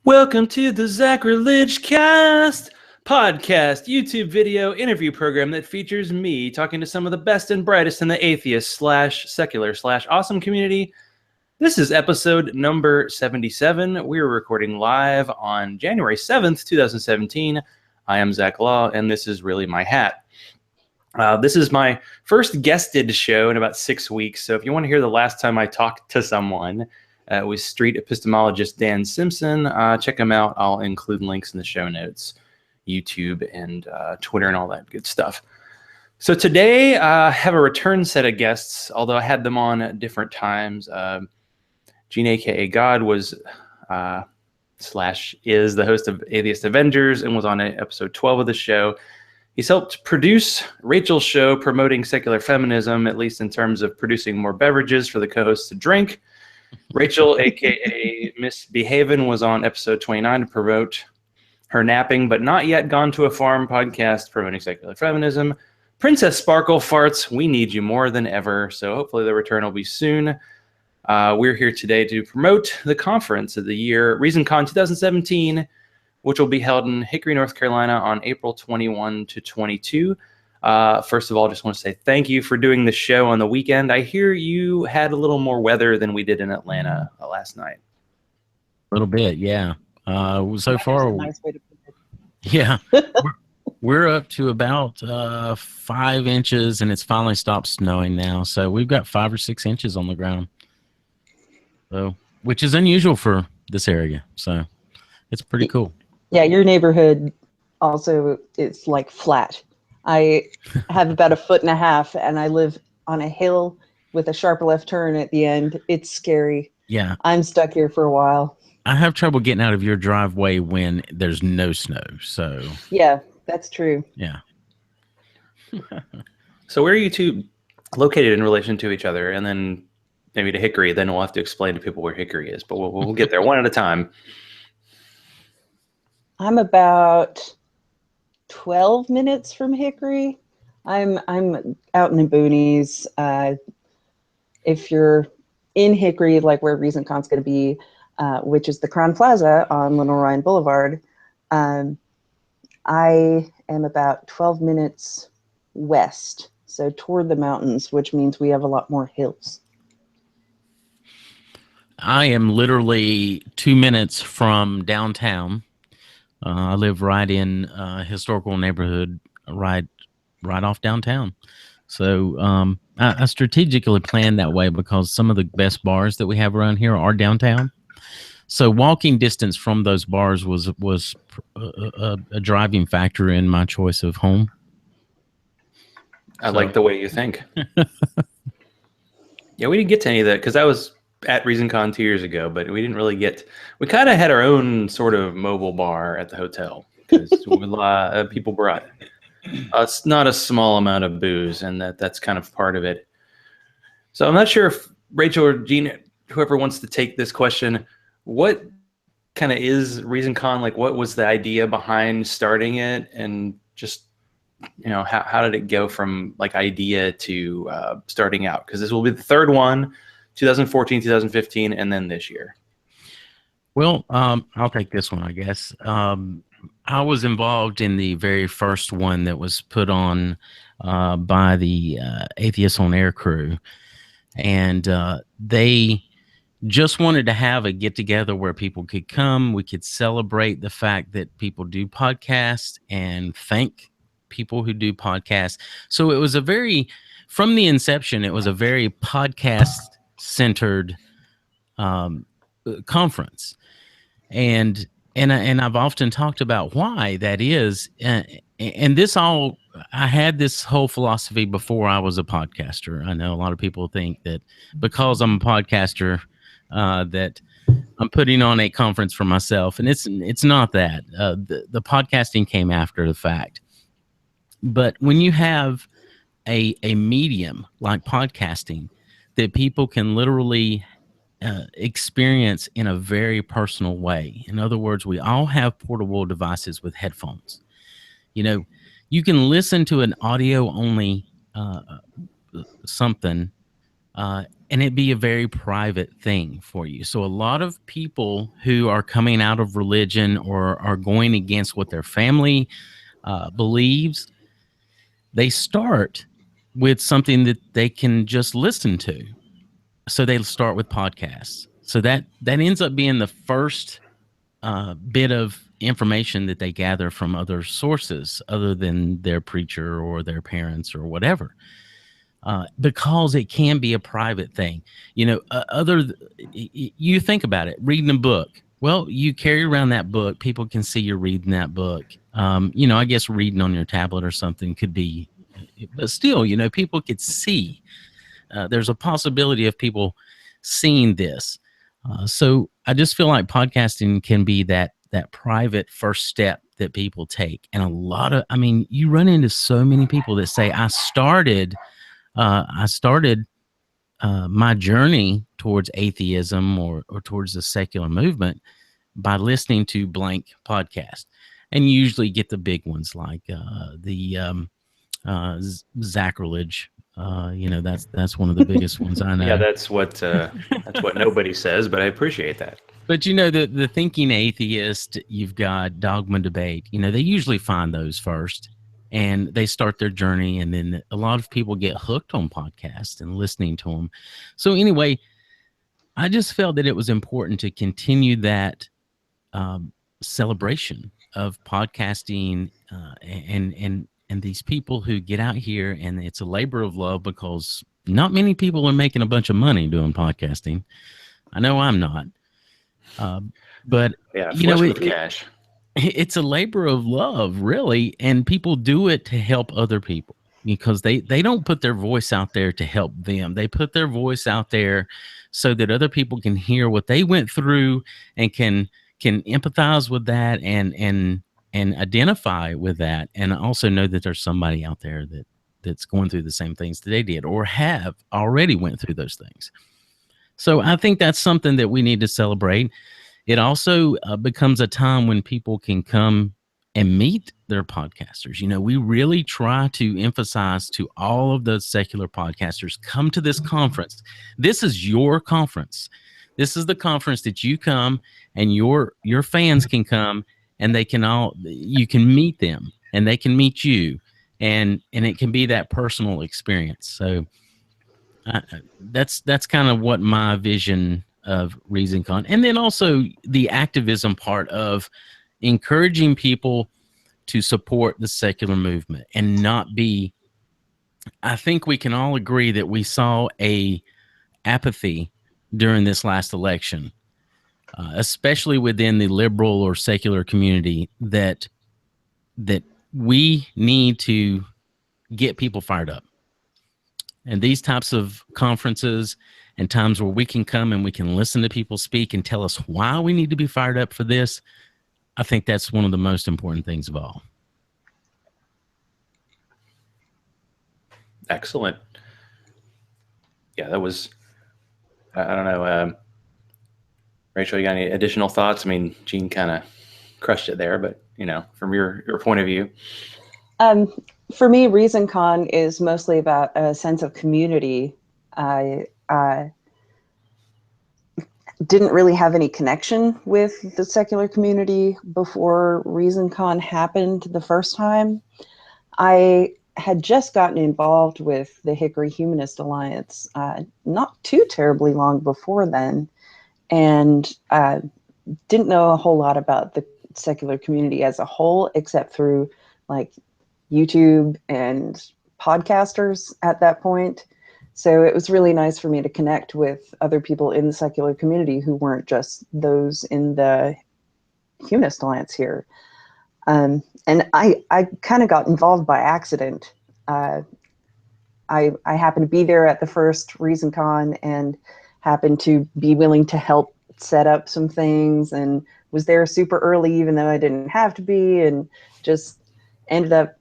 Welcome to the Zachrilege Cast podcast, YouTube video interview program that features me talking to some of the best and brightest in the atheist/secular/awesome community. This is episode number 77. We are recording live on January 7th, 2017. I am Zach Law, and this is really my hat. This is my first guested show in about 6 weeks, so if you want to hear the last time I talked to someone, it was street epistemologist Dan Simpson. Check him out. I'll include links in the show notes, YouTube and Twitter and all that good stuff. So today I have a return set of guests, although I had them on at different times. Gene, a.k.a. God, was is the host of Atheist Avengers and was on episode 12 of the show. He's helped produce Rachel's show, Promoting Secular Feminism, at least in terms of producing more beverages for the co-hosts to drink. Rachel, a.k.a. Miss Behavin, was on episode 29 to promote her napping but not yet gone to a farm podcast, Promoting Secular Feminism. Princess Sparkle farts, we need you more than ever, so hopefully the return will be soon. We're here today to promote the conference of the year, ReaSonCon 2017, which will be held in Hickory, North Carolina on April 21 to 22. First of all, I just want to say thank you for doing the show on the weekend. I hear you had a little more weather than we did in Atlanta last night. A little bit, yeah. So far, nice way to put it. Yeah, we're up to about 5 inches, and it's finally stopped snowing now. So we've got 5 or 6 inches on the ground, so which is unusual for this area. So it's pretty cool. Yeah, your neighborhood also is like flat. I have about 1.5 feet, and I live on a hill with a sharp left turn at the end. It's scary. Yeah. I'm stuck here for a while. I have trouble getting out of your driveway when there's no snow. So yeah, that's true. Yeah. So where are you two located in relation to each other? And then maybe to Hickory, then we'll have to explain to people where Hickory is, but we'll get there one at a time. I'm about 12 minutes from Hickory. I'm out in the boonies. If you're in Hickory, like where ReaSonCon's going to be, which is the Crown Plaza on Little Ryan Boulevard, I am about 12 minutes west, so toward the mountains, which means we have a lot more hills. I am literally 2 minutes from downtown. I live right in a historical neighborhood, right off downtown. So I strategically planned that way because some of the best bars that we have around here are downtown. So walking distance from those bars was a driving factor in my choice of home. I like the way you think. Yeah, we didn't get to any of that because I was at ReaSonCon 2 years ago, but we didn't really we kind of had our own sort of mobile bar at the hotel because people brought not a small amount of booze, and that's kind of part of it. So I'm not sure if Rachel or Gene, whoever wants to take this question, what kind of is ReaSonCon? Like, what was the idea behind starting it? And just, how did it go from like idea to starting out? Because this will be the third one, 2014, 2015, and then this year. Well, I'll take this one, I guess. I was involved in the very first one that was put on by the Atheists on Air crew. And they just wanted to have a get-together where people could come. We could celebrate the fact that people do podcasts and thank people who do podcasts. So it was from the inception, it was a very podcast-centered conference. And I've often talked about why that is. And this I had this whole philosophy before I was a podcaster. I know a lot of people think that because I'm a podcaster, that I'm putting on a conference for myself. And it's not that. The podcasting came after the fact. But when you have a medium like podcasting that people can literally experience in a very personal way. In other words, we all have portable devices with headphones. You can listen to an audio only something and it'd be a very private thing for you. So a lot of people who are coming out of religion or are going against what their family believes, they start with something that they can just listen to. So they'll start with podcasts. So that ends up being the first bit of information that they gather from other sources other than their preacher or their parents or whatever. Because it can be a private thing. You know, you think about it, reading a book. Well, you carry around that book. People can see you're reading that book. You know, I guess reading on your tablet or something could be, but still, you know, people could see. There's a possibility of people seeing this. So I just feel like podcasting can be that private first step that people take. And I mean, you run into so many people that say, I started my journey towards atheism or towards the secular movement by listening to blank podcast. And you usually get the big ones like the Zachrilege. You know, that's one of the biggest ones I know. Yeah, that's what nobody says, but I appreciate that. But you know, the thinking atheist, you've got Dogma Debate. You know, they usually find those first, and they start their journey, and then a lot of people get hooked on podcasts and listening to them. So anyway, I just felt that it was important to continue that celebration of podcasting and these people who get out here, and it's a labor of love because not many people are making a bunch of money doing podcasting. I know I'm not. But yeah, you know, with cash. It's a labor of love, really, and people do it to help other people because they don't put their voice out there to help them. They put their voice out there so that other people can hear what they went through and can empathize with that and identify with that, and also know that there's somebody out there that's going through the same things that they did or have already went through those things. So I think that's something that we need to celebrate. It also becomes a time when people can come and meet their podcasters. You know, we really try to emphasize to all of those secular podcasters, come to this conference. This is your conference. This is the conference that you come and your fans can come and you can meet them and they can meet you. And it can be that personal experience. So that's kind of what my vision of ReaSonCon, and then also the activism part of encouraging people to support the secular movement and not be. I think we can all agree that we saw a apathy during this last election, especially within the liberal or secular community, that we need to get people fired up. And these types of conferences and times where we can come and we can listen to people speak and tell us why we need to be fired up for this, I think that's one of the most important things of all. Excellent. Yeah, that was, I don't know, Rachel, you got any additional thoughts? I mean, Jean kind of crushed it there, but, you know, from your point of view. For me, ReaSonCon is mostly about a sense of community. I didn't really have any connection with the secular community before ReaSonCon happened the first time. I had just gotten involved with the Hickory Humanist Alliance not too terribly long before then, and didn't know a whole lot about the secular community as a whole, except through like YouTube and podcasters at that point. So it was really nice for me to connect with other people in the secular community who weren't just those in the Humanist Alliance here. And I kind of got involved by accident. I happened to be there at the first ReaSonCon and happened to be willing to help set up some things, and was there super early even though I didn't have to be, and just ended up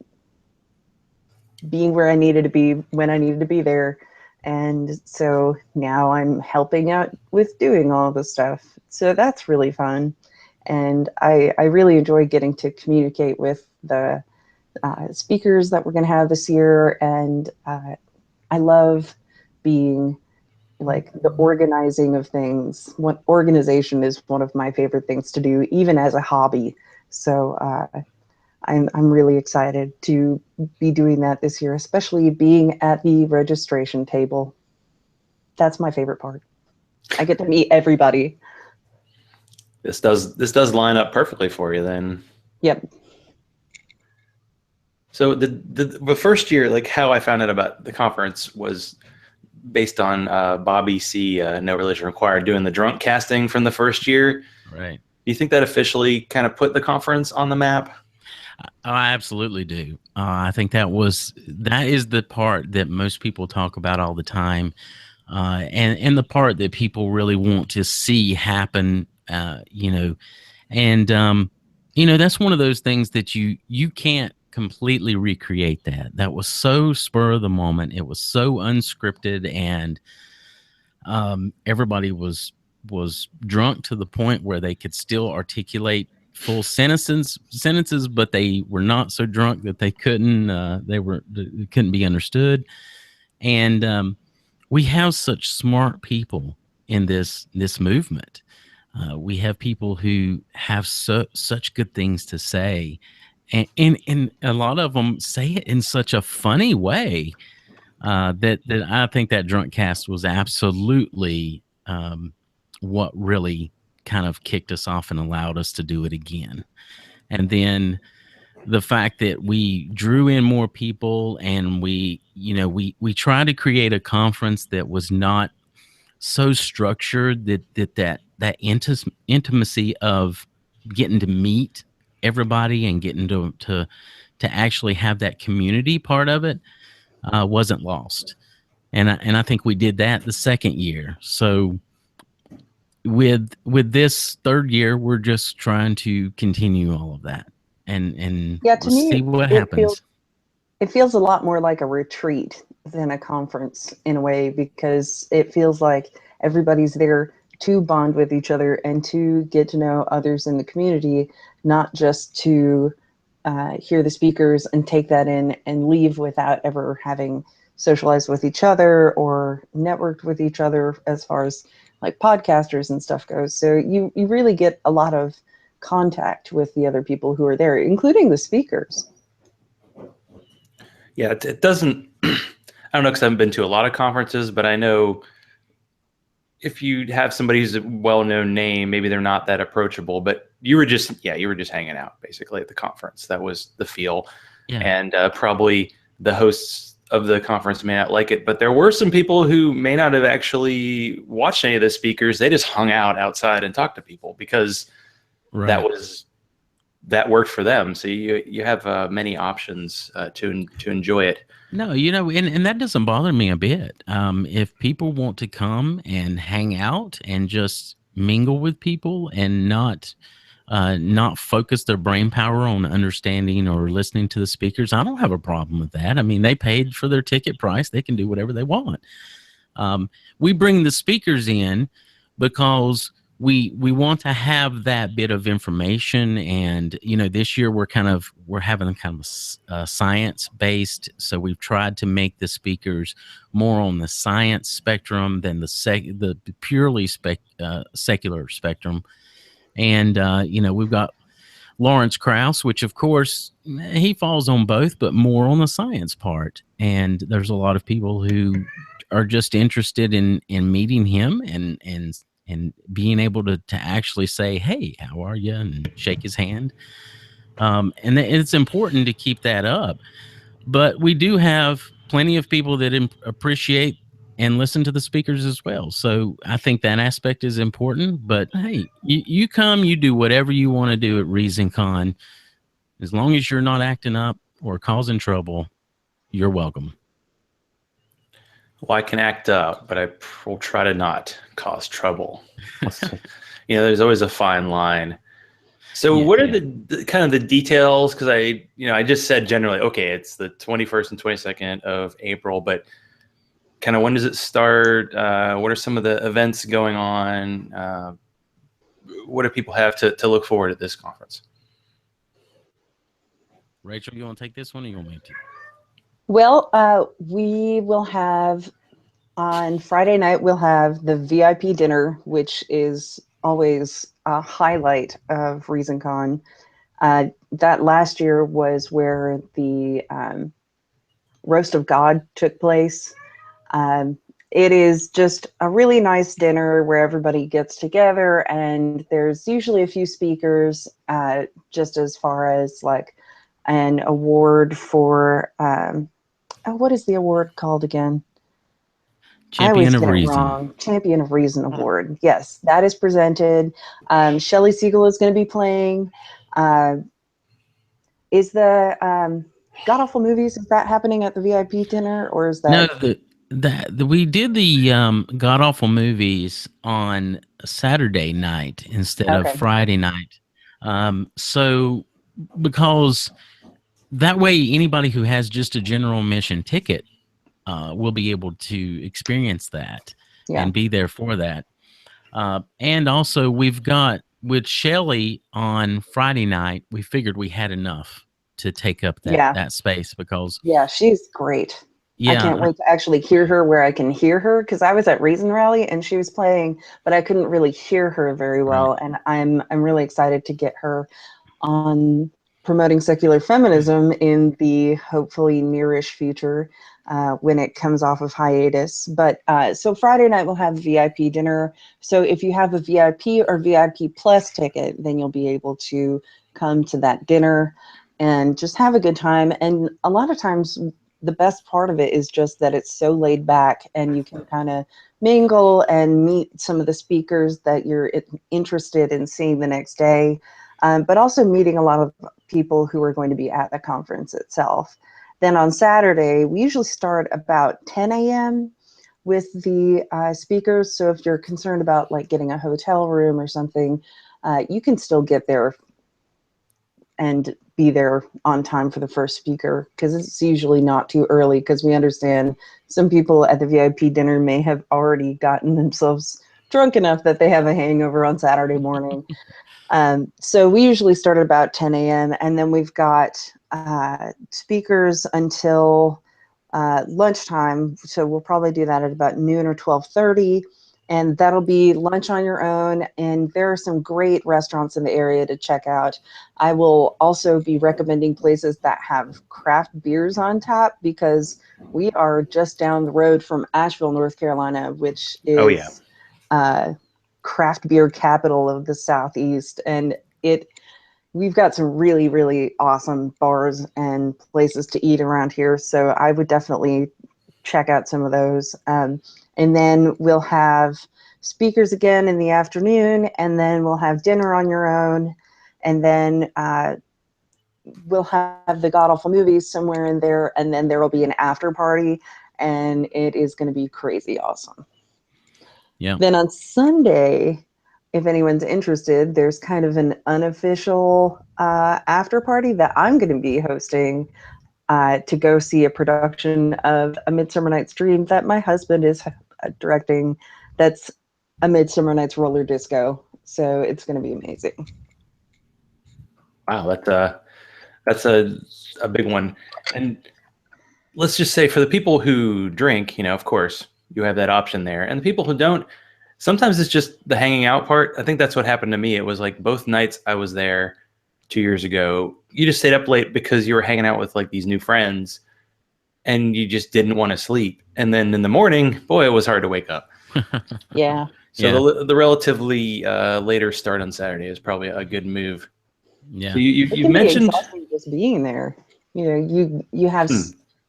being where I needed to be when I needed to be there. And so now I'm helping out with doing all the stuff. So that's really fun. And I really enjoy getting to communicate with the speakers that we're going to have this year. And I love being like the organizing of things. Organization is one of my favorite things to do, even as a hobby. So I'm really excited to be doing that this year, especially being at the registration table. That's my favorite part. I get to meet everybody. This does line up perfectly for you then. Yep. So the first year, like how I found out about the conference was based on Bobby C. No Religion Required doing the drunk casting from the first year. Right. Do you think that officially kind of put the conference on the map? I absolutely do. I think that is the part that most people talk about all the time, and the part that people really want to see happen. And that's one of those things that you can't completely recreate. That was so spur of the moment. It was so unscripted, and everybody was drunk to the point where they could still articulate full sentences, but they were not so drunk that they couldn't be understood. And we have such smart people in this movement. We have people who have such good things to say, and a lot of them say it in such a funny way that I think that drunk cast was absolutely what really kind of kicked us off and allowed us to do it again. And then the fact that we drew in more people, and we tried to create a conference that was not so structured that intimacy of getting to meet everybody and getting to actually have that community part of it wasn't lost. And I think we did that the second year. So with this third year, we're just trying to continue all of that and Yeah, to me, see what happens. It feels a lot more like a retreat than a conference in a way, because it feels like everybody's there to bond with each other and to get to know others in the community, not just to hear the speakers and take that in and leave without ever having socialized with each other or networked with each other as far as like podcasters and stuff goes. So you really get a lot of contact with the other people who are there, including the speakers. Yeah, it doesn't. I don't know, because I haven't been to a lot of conferences, but I know if you have somebody who's a well-known name, maybe they're not that approachable. But you were just hanging out basically at the conference. That was the feel. Yeah. And probably the hosts of the conference may not like it, but there were some people who may not have actually watched any of the speakers. They just hung out outside and talked to people because that worked for them. So you have many options to enjoy it. No, and that doesn't bother me a bit. If people want to come and hang out and just mingle with people and not focus their brain power on understanding or listening to the speakers, I don't have a problem with that. I mean, they paid for their ticket price. They can do whatever they want. We bring the speakers in because we want to have that bit of information. And this year we're having kind of a science based, so we've tried to make the speakers more on the science spectrum than the purely secular spectrum. And we've got Lawrence Krauss, which of course he falls on both, but more on the science part. And there's a lot of people who are just interested in meeting him and being able to actually say, "Hey, how are you?" and shake his hand. And it's important to keep that up. But we do have plenty of people that appreciate and listen to the speakers as well. So I think that aspect is important. But hey, you come, you do whatever you want to do at ReaSonCon. As long as you're not acting up or causing trouble, you're welcome. Well, I can act up, but I will try to not cause trouble. There's always a fine line. So what are the kind of the details? Because I just said generally, okay, it's the 21st and 22nd of April, but kind of when does it start? What are some of the events going on? What do people have to look forward at this conference? Rachel, you want to take this one or you want me to? Well, we will have On Friday night, we'll have the VIP dinner, which is always a highlight of ReaSonCon. That last year was where the Roast of God took place. It is just a really nice dinner where everybody gets together, and there's usually a few speakers, just as far as like an award for, what is the award called again? I always Champion of get it Reason. wrong. Champion of Reason Award. Yes, that is presented. Shelley Siegel is going to be playing. Is the God Awful Movies, is that happening at the VIP dinner, or is No, that? we did the God Awful Movies on Saturday night instead of Okay. Friday night. So because that way anybody who has just a general admission ticket will be able to experience that Yeah. and be there for that. And also we've got with Shelley on Friday night, we figured we had enough to take up that space because Yeah, she's great. I yeah, can't wait to actually hear her where I can hear her, because I was at Reason Rally and she was playing, but I couldn't really hear her very well. Right. And I'm really excited to get her on Promoting Secular Feminism in the hopefully nearish future, when it comes off of hiatus. But so Friday night we'll have VIP dinner. So if you have a VIP or VIP plus ticket, then you'll be able to come to that dinner and just have a good time. And a lot of times the best part of it is just that it's so laid back, and you can kind of mingle and meet some of the speakers that you're interested in seeing the next day, but also meeting a lot of people who are going to be at the conference itself. Then on Saturday, we usually start about 10 a.m. with the speakers. So if you're concerned about like getting a hotel room or something, you can still get there and be there on time for the first speaker, because it's usually not too early, because we understand some people at the VIP dinner may have already gotten themselves drunk enough that they have a hangover on Saturday morning. So we usually start at about 10 a.m. and then we've got speakers until lunchtime. So we'll probably do that at about noon or 12:30. And that'll be lunch on your own. And there are some great restaurants in the area to check out. I will also be recommending places that have craft beers on tap, because we are just down the road from Asheville, North Carolina, which is craft beer capital of the Southeast. And we've got some really, really awesome bars and places to eat around here. So I would definitely check out some of those. And then we'll have speakers again in the afternoon, and then we'll have dinner on your own. And then we'll have the God Awful Movies somewhere in there. And then there will be an after party, and it is going to be crazy awesome. Yeah. Then on Sunday, if anyone's interested, there's kind of an unofficial after party that I'm going to be hosting to go see a production of A Midsummer Night's Dream that my husband is directing. That's A Midsummer Night's Roller Disco. So it's going to be amazing. Wow, that's a big one. And let's just say for the people who drink, of course, you have that option there. And the people who don't, sometimes it's just the hanging out part. I think that's what happened to me. It was like both nights I was there 2 years ago, you just stayed up late because you were hanging out with like these new friends and you just didn't want to sleep. And then in the morning, boy, it was hard to wake up. Yeah. So the relatively later start on Saturday is probably a good move. Yeah. So you mentioned just being there. You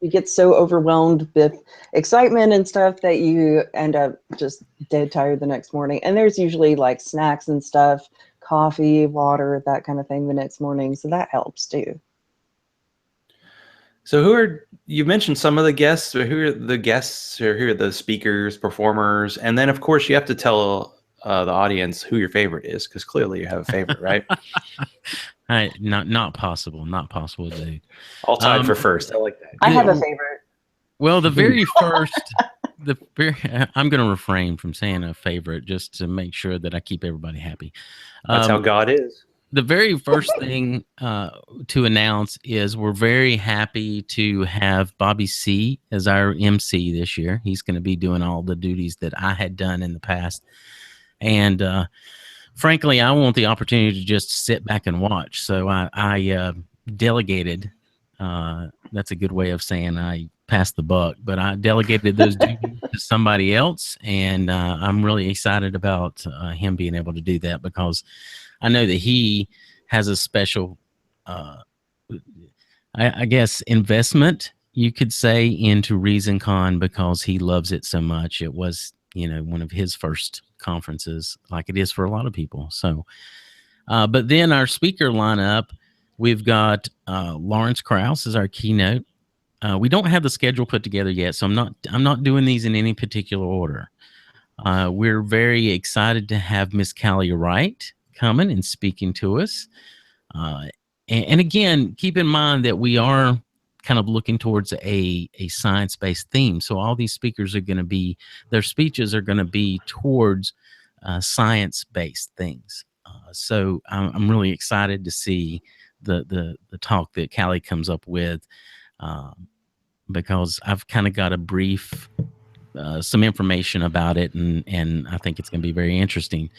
get so overwhelmed with excitement and stuff that you end up just dead tired the next morning. And there's usually like snacks and stuff, coffee, water, that kind of thing the next morning. So that helps too. So you mentioned some of the guests, or who are the guests, or who are the speakers, performers? And then of course you have to tell the audience who your favorite is, because clearly you have a favorite, right? Not possible to do. All tied for first. I like that. I have a favorite. Well, the very first, I'm going to refrain from saying a favorite just to make sure that I keep everybody happy. That's how God is. the very first thing to announce is we're very happy to have Bobby C as our MC this year. He's going to be doing all the duties that I had done in the past. And frankly, I want the opportunity to just sit back and watch. So I delegated. That's a good way of saying I passed the buck, but I delegated those duties to somebody else. And I'm really excited about him being able to do that, because I know that he has a special, I guess, investment, you could say, into ReaSonCon, because he loves it so much. It was, one of his first conferences, like it is for a lot of people. So, but then our speaker lineup, we've got Lawrence Krauss as our keynote. We don't have the schedule put together yet, so I'm not doing these in any particular order. We're very excited to have Miss Callie Wright coming and speaking to us. And again, keep in mind that we are kind of looking towards a science-based theme. So all these speakers are going to be, their speeches are going to be towards science-based things. So I'm really excited to see the talk that Callie comes up with, because I've kind of got a brief, some information about it, and I think it's going to be very interesting.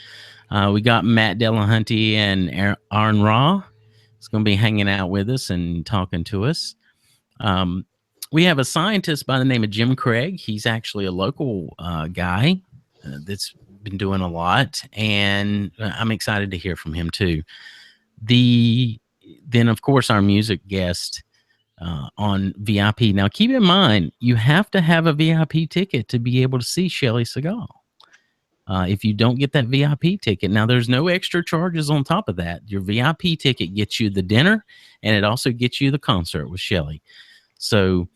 We got Matt Delahunty and Aaron Raw. It's going to be hanging out with us and talking to us. We have a scientist by the name of Jim Craig. He's actually a local guy that's been doing a lot, and I'm excited to hear from him too. Then, of course, our music guest on VIP. Now, keep in mind, you have to have a VIP ticket to be able to see Shelley Segal. If you don't get that VIP ticket, now there's no extra charges on top of that. Your VIP ticket gets you the dinner, and it also gets you the concert with Shelley. So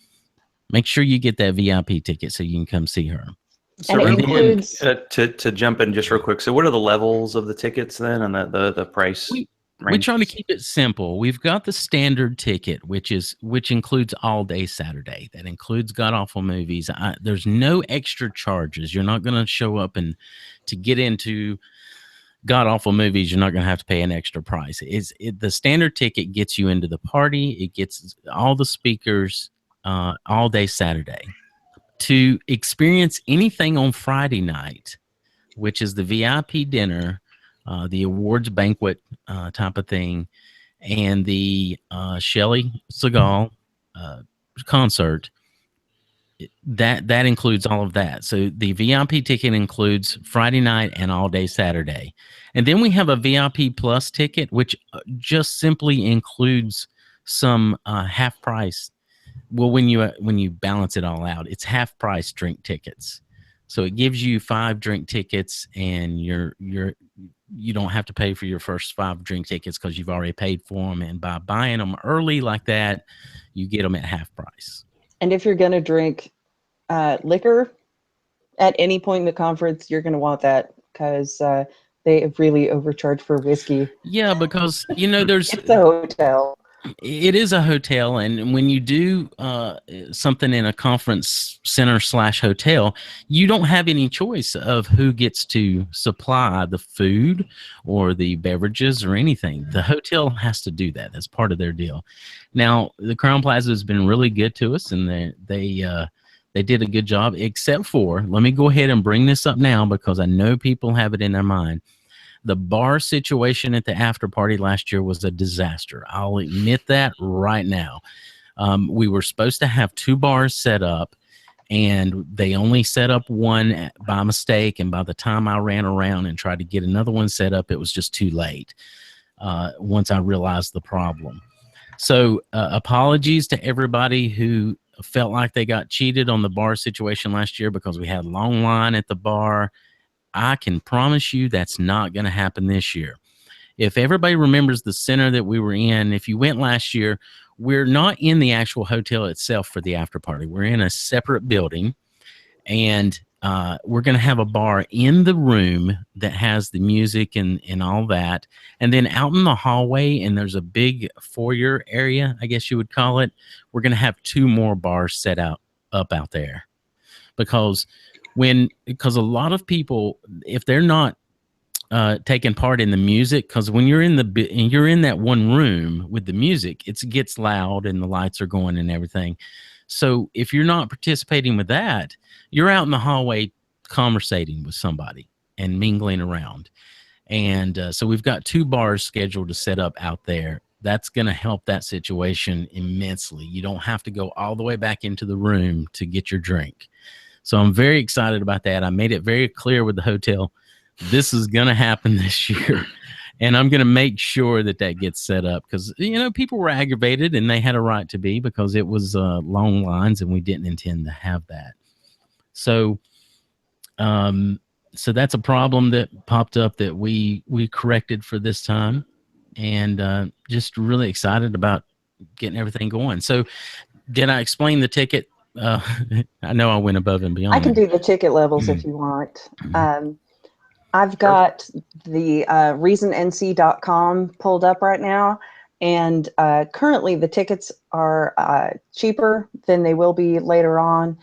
make sure you get that VIP ticket so you can come see her. So And it includes includes to jump in just real quick. So what are the levels of the tickets then, and the price? We try to keep it simple. We've got the standard ticket, which includes all day Saturday. That includes God Awful Movies. There's no extra charges. You're not going to show up and to get into God Awful Movies, you're not going to have to pay an extra price. The standard ticket gets you into the party. It gets all the speakers all day Saturday. To experience anything on Friday night, which is the VIP dinner, the awards banquet type of thing, and the Shelley Segal concert, that includes all of that. So the VIP ticket includes Friday night and all day Saturday. And then we have a VIP plus ticket, which just simply includes some half price. Well, when you balance it all out, it's half price drink tickets. So it gives you 5 drink tickets, and you don't have to pay for your first 5 drink tickets because you've already paid for them. And by buying them early like that, you get them at half price. And if you're going to drink liquor at any point in the conference, you're going to want that, because they have really overcharged for whiskey. Yeah, because, there's... It's a hotel. It is a hotel, and when you do something in a conference center / hotel, you don't have any choice of who gets to supply the food or the beverages or anything. The hotel has to do that. That's part of their deal. Now, the Crown Plaza has been really good to us, and they did a good job, except for, let me go ahead and bring this up now because I know people have it in their mind. The bar situation at the after party last year was a disaster. I'll admit that right now. We were supposed to have 2 bars set up, and they only set up one by mistake. And by the time I ran around and tried to get another one set up, it was just too late once I realized the problem. So apologies to everybody who felt like they got cheated on the bar situation last year, because we had a long line at the bar. I can promise you that's not going to happen this year. If everybody remembers the center that we were in, if you went last year, we're not in the actual hotel itself for the after party. We're in a separate building, and we're going to have a bar in the room that has the music and all that. And then out in the hallway, and there's a big foyer area, I guess you would call it, we're going to have 2 more bars set up out there. Because a lot of people, if they're not taking part in the music, because when you're in that one room with the music, it gets loud and the lights are going and everything. So if you're not participating with that, you're out in the hallway conversating with somebody and mingling around. And so we've got 2 bars scheduled to set up out there. That's going to help that situation immensely. You don't have to go all the way back into the room to get your drink. So I'm very excited about that. I made it very clear with the hotel, this is going to happen this year. And I'm going to make sure that gets set up, because, people were aggravated, and they had a right to be, because it was long lines and we didn't intend to have that. So, so that's a problem that popped up that we corrected for this time, and just really excited about getting everything going. So did I explain the ticket? I know I went above and beyond. I can do the ticket levels if you want. I've got the ReasonNC.com pulled up right now, and currently the tickets are cheaper than they will be later on.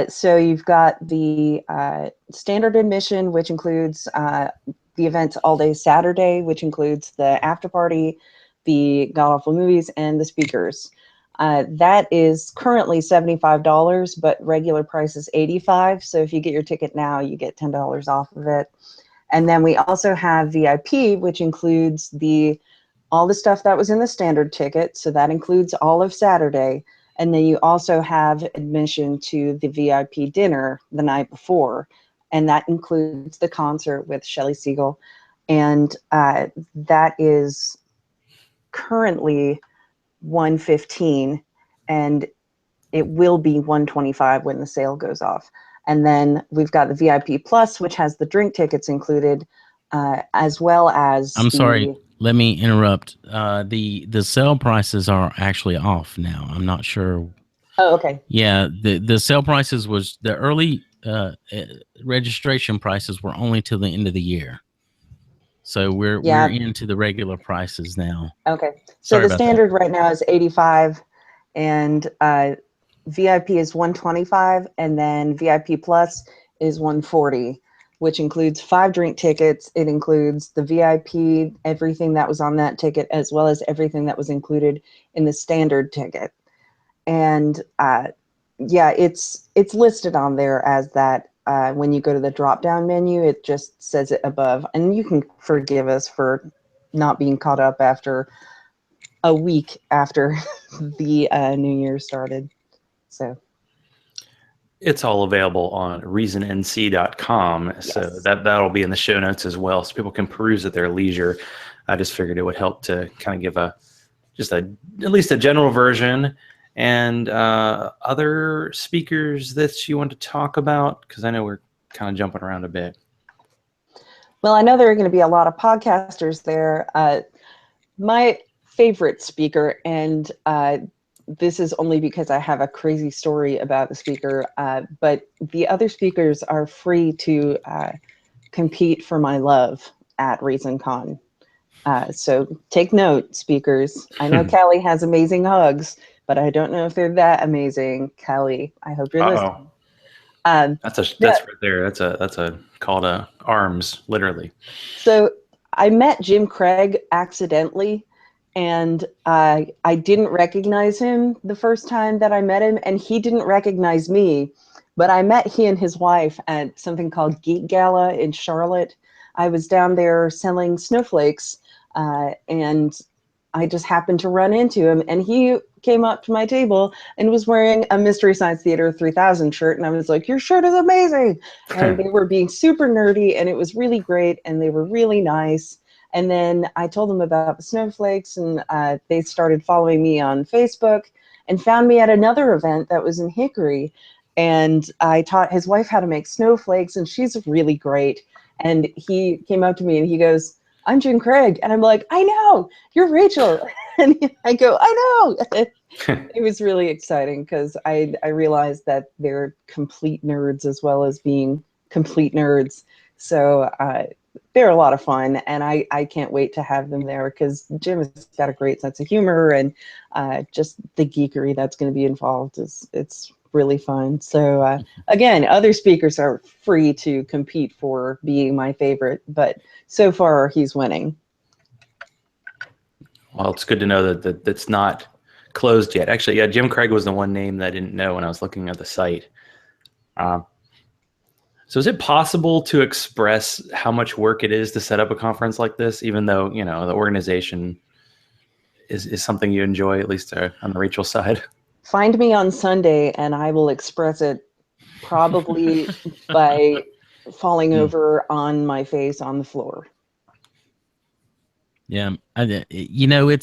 So you've got the standard admission, which includes the events all day Saturday, which includes the after party, the God Awful movies, and the speakers. That is currently $75, but regular price is $85. So if you get your ticket now, you get $10 off of it. And then we also have VIP, which includes all the stuff that was in the standard ticket. So that includes all of Saturday. And then you also have admission to the VIP dinner the night before. And that includes the concert with Shelley Siegel. And that is currently $115, and it will be $125 when the sale goes off. And then we've got the VIP Plus, which has the drink tickets included, as well as sorry, let me interrupt. The sale prices are actually off now. I'm not sure. Oh, okay. Yeah, the sale prices was the early registration prices were only till the end of the year. So we're into the regular prices now. Okay. So the standard right now is $85, and VIP is $125, and then VIP Plus is $140, which includes 5 drink tickets. It includes the VIP, everything that was on that ticket, as well as everything that was included in the standard ticket. And it's listed on there as that. When you go to the drop-down menu, it just says it above. And you can forgive us for not being caught up after a week after the New Year started. So it's all available on ReasonNC.com. Yes. So that'll be in the show notes as well, so people can peruse at their leisure. I just figured it would help to kind of give at least a general version. And other speakers that you want to talk about, because I know we're kind of jumping around a bit. Well, I know there are going to be a lot of podcasters there. My favorite speaker, and this is only because I have a crazy story about the speaker, but the other speakers are free to compete for my love at ReasonCon. So take note, speakers. I know Callie has amazing hugs, but I don't know if they're that amazing. Callie, I hope you're listening. That's right there. That's a call to arms, literally. So I met Jim Craig accidentally, and I didn't recognize him the first time that I met him, and he didn't recognize me. But I met he and his wife at something called Geek Gala in Charlotte. I was down there selling snowflakes, and I just happened to run into him, and he came up to my table and was wearing a Mystery Science Theater 3000 shirt. And I was like, your shirt is amazing. And they were being super nerdy, and it was really great. And they were really nice. And then I told them about the snowflakes, and they started following me on Facebook and found me at another event that was in Hickory. And I taught his wife how to make snowflakes, and she's really great. And he came up to me and he goes, I'm Jim Craig. And I'm like, I know, you're Rachel. And I go, I know. It was really exciting because I realized that they're complete nerds as well as being complete nerds. So they're a lot of fun, and I can't wait to have them there because Jim has got a great sense of humor, and just the geekery that's going to be involved it's really fun. So again, other speakers are free to compete for being my favorite, but so far he's winning. Well, it's good to know that that's not closed yet. Actually, yeah, Jim Craig was the one name that I didn't know when I was looking at the site. So is it possible to express how much work it is to set up a conference like this, even though, you know, the organization is something you enjoy, at least on the Rachel side? Find me on Sunday and I will express it probably by falling over on my face on the floor. Yeah, you know,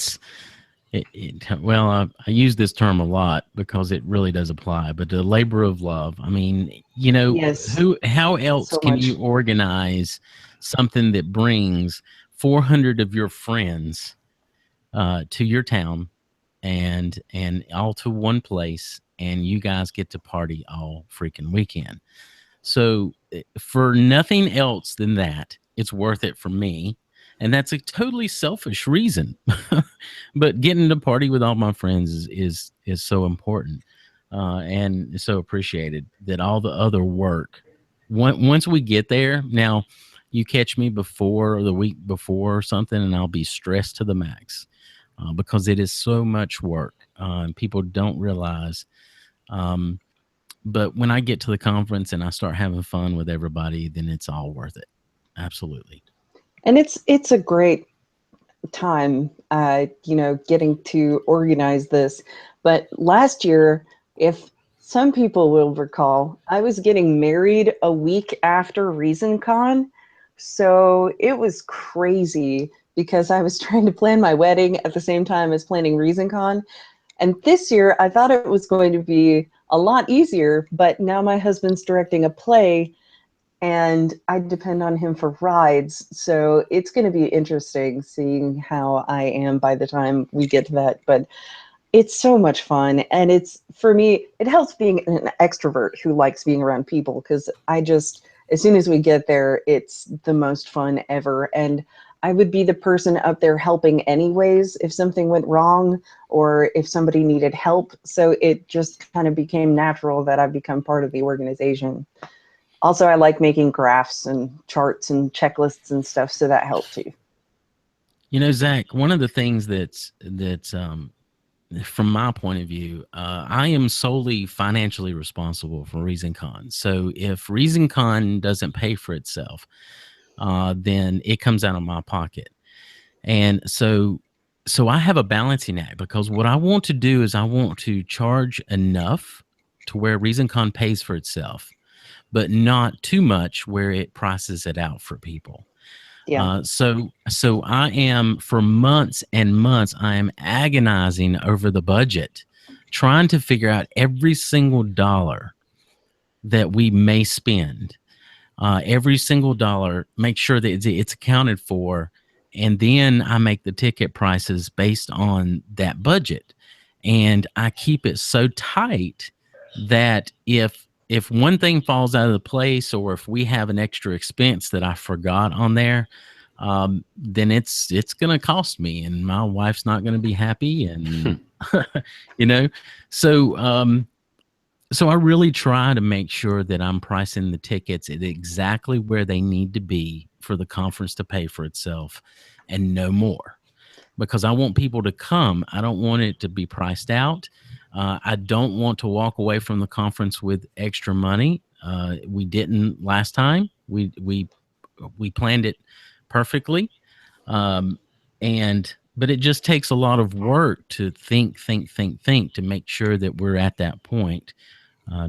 well, I use this term a lot because it really does apply, but the labor of love. I mean, you know, Yes, how else so can much. you organize something that brings 400 of your friends to your town and all to one place, and you guys get to party all freaking weekend? So for nothing else than that, it's worth it for me. And that's a totally selfish reason. But getting to party with all my friends is so important, and so appreciated that all the other work. Once we get there, now you catch me before or the week before or something, and I'll be stressed to the max because it is so much work. And people don't realize. But when I get to the conference and I start having fun with everybody, then it's all worth it. Absolutely. And it's a great time, you know, getting to organize this. But last year, if some people will recall, I was getting married a week after ReaSonCon. So it was crazy because I was trying to plan my wedding at the same time as planning ReaSonCon. And this year, I thought it was going to be a lot easier, but now my husband's directing a play and I depend on him for rides. So it's going to be interesting seeing how I am by the time we get to that. But it's so much fun. And it's, for me, it helps being an extrovert who likes being around people, because I just, as soon as we get there, it's the most fun ever. And I would be the person up there helping anyways if something went wrong or if somebody needed help. So it just kind of became natural that I've become part of the organization. Also, I like making graphs and charts and checklists and stuff, so that helped too. You know, Zach, one of the things that's from my point of view, I am solely financially responsible for ReaSonCon. So if ReaSonCon doesn't pay for itself, then it comes out of my pocket. And so I have a balancing act, because what I want to do is I want to charge enough to where ReaSonCon pays for itself, but not too much where it prices it out for people. Yeah. So I am, for months and months, I am agonizing over the budget, trying to figure out every single dollar that we may spend, every single dollar, make sure that it's accounted for. And then I make the ticket prices based on that budget. And I keep it so tight that if one thing falls out of the place, or if we have an extra expense that I forgot on there, then it's going to cost me, and my wife's not going to be happy. And, you know, so I really try to make sure that I'm pricing the tickets at exactly where they need to be for the conference to pay for itself, and no more, because I want people to come. I don't want it to be priced out. I don't want to walk away from the conference with extra money. We didn't last time. We planned it perfectly. But it just takes a lot of work to think to make sure that we're at that point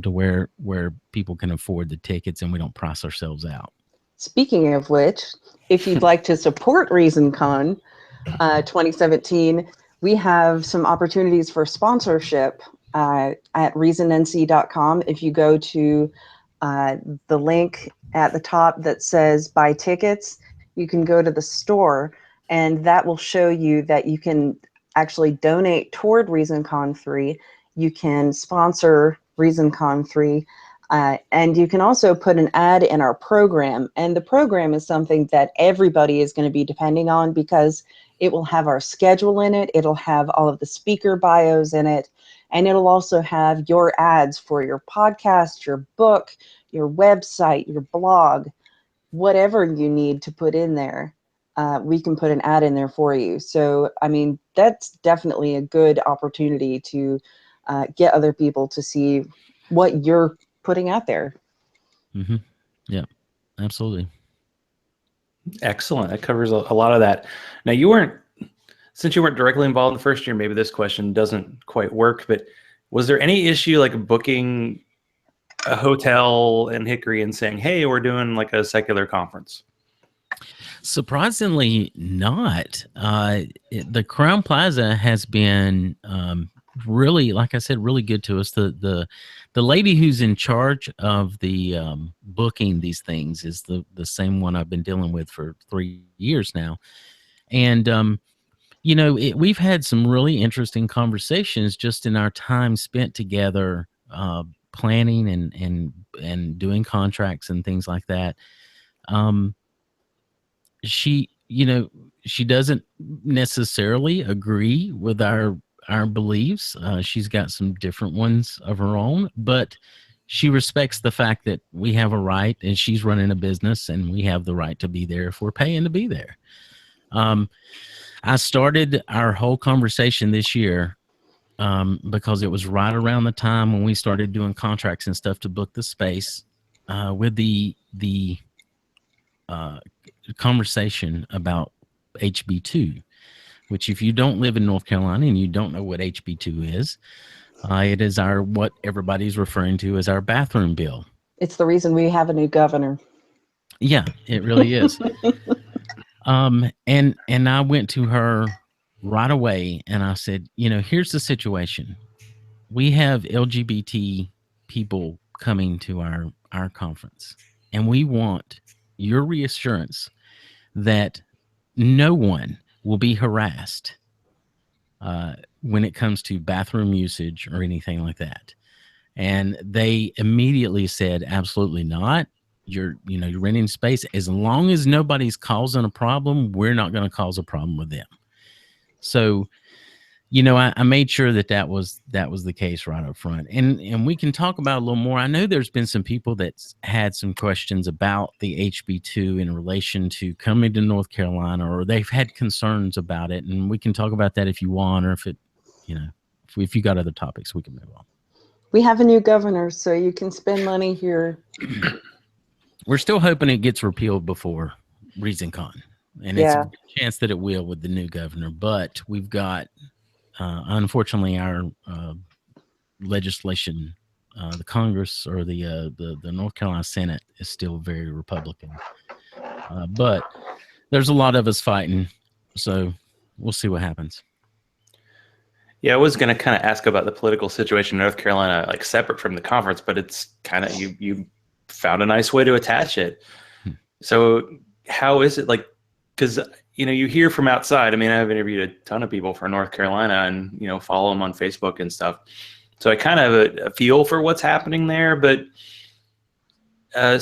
to where people can afford the tickets and we don't price ourselves out. Speaking of which, if you'd like to support ReaSonCon 2017, we have some opportunities for sponsorship at reasonnc.com. If you go to the link at the top that says buy tickets, you can go to the store, and that will show you that you can actually donate toward ReaSonCon 3. You can sponsor ReaSonCon 3. And you can also put an ad in our program. And the program is something that everybody is going to be depending on, because it will have our schedule in it. It'll have all of the speaker bios in it. And it'll also have your ads for your podcast, your book, your website, your blog, whatever you need to put in there. We can put an ad in there for you. So, I mean, that's definitely a good opportunity to get other people to see what you're putting out there. Mm-hmm. Yeah, absolutely. Excellent. That covers a lot of that. Now, since you weren't directly involved in the first year, maybe this question doesn't quite work, but was there any issue like booking a hotel in Hickory and saying, hey, we're doing like a secular conference? Surprisingly not. The Crown Plaza has been really, like I said, really good to us. The lady who's in charge of the booking these things is the same one I've been dealing with for 3 years now. And, you know, we've had some really interesting conversations just in our time spent together, planning and doing contracts and things like that. She, you know, she doesn't necessarily agree with our beliefs. She's got some different ones of her own, but she respects the fact that we have a right, and she's running a business, and we have the right to be there if we're paying to be there. I started our whole conversation this year because it was right around the time when we started doing contracts and stuff to book the space with the conversation about HB2, which if you don't live in North Carolina and you don't know what HB2 is, it is what everybody's referring to as our bathroom bill. It's the reason we have a new governor. Yeah, it really is. And I went to her right away and I said, you know, here's the situation. We have LGBT people coming to our conference, and we want your reassurance that no one will be harassed when it comes to bathroom usage or anything like that. And they immediately said, absolutely not. You're renting space. As long as nobody's causing a problem, we're not going to cause a problem with them. So, you know, I made sure that was the case right up front. And we can talk about it a little more. I know there's been some people that's had some questions about the HB2 in relation to coming to North Carolina, or they've had concerns about it. And we can talk about that if you want, or if it, you know, if you got other topics, we can move on. We have a new governor, so you can spend money here. We're still hoping it gets repealed before ReaSonCon. And it's a good chance that it will with the new governor. But we've got, unfortunately, our legislation, the Congress or the North Carolina Senate is still very Republican. But there's a lot of us fighting, so we'll see what happens. Yeah, I was going to kind of ask about the political situation in North Carolina, like separate from the conference, but it's kind of, you found a nice way to attach it. So how is it like, because, you know, you hear from outside. I mean, I've interviewed a ton of people from North Carolina and, you know, follow them on Facebook and stuff. So I kind of have a feel for what's happening there. But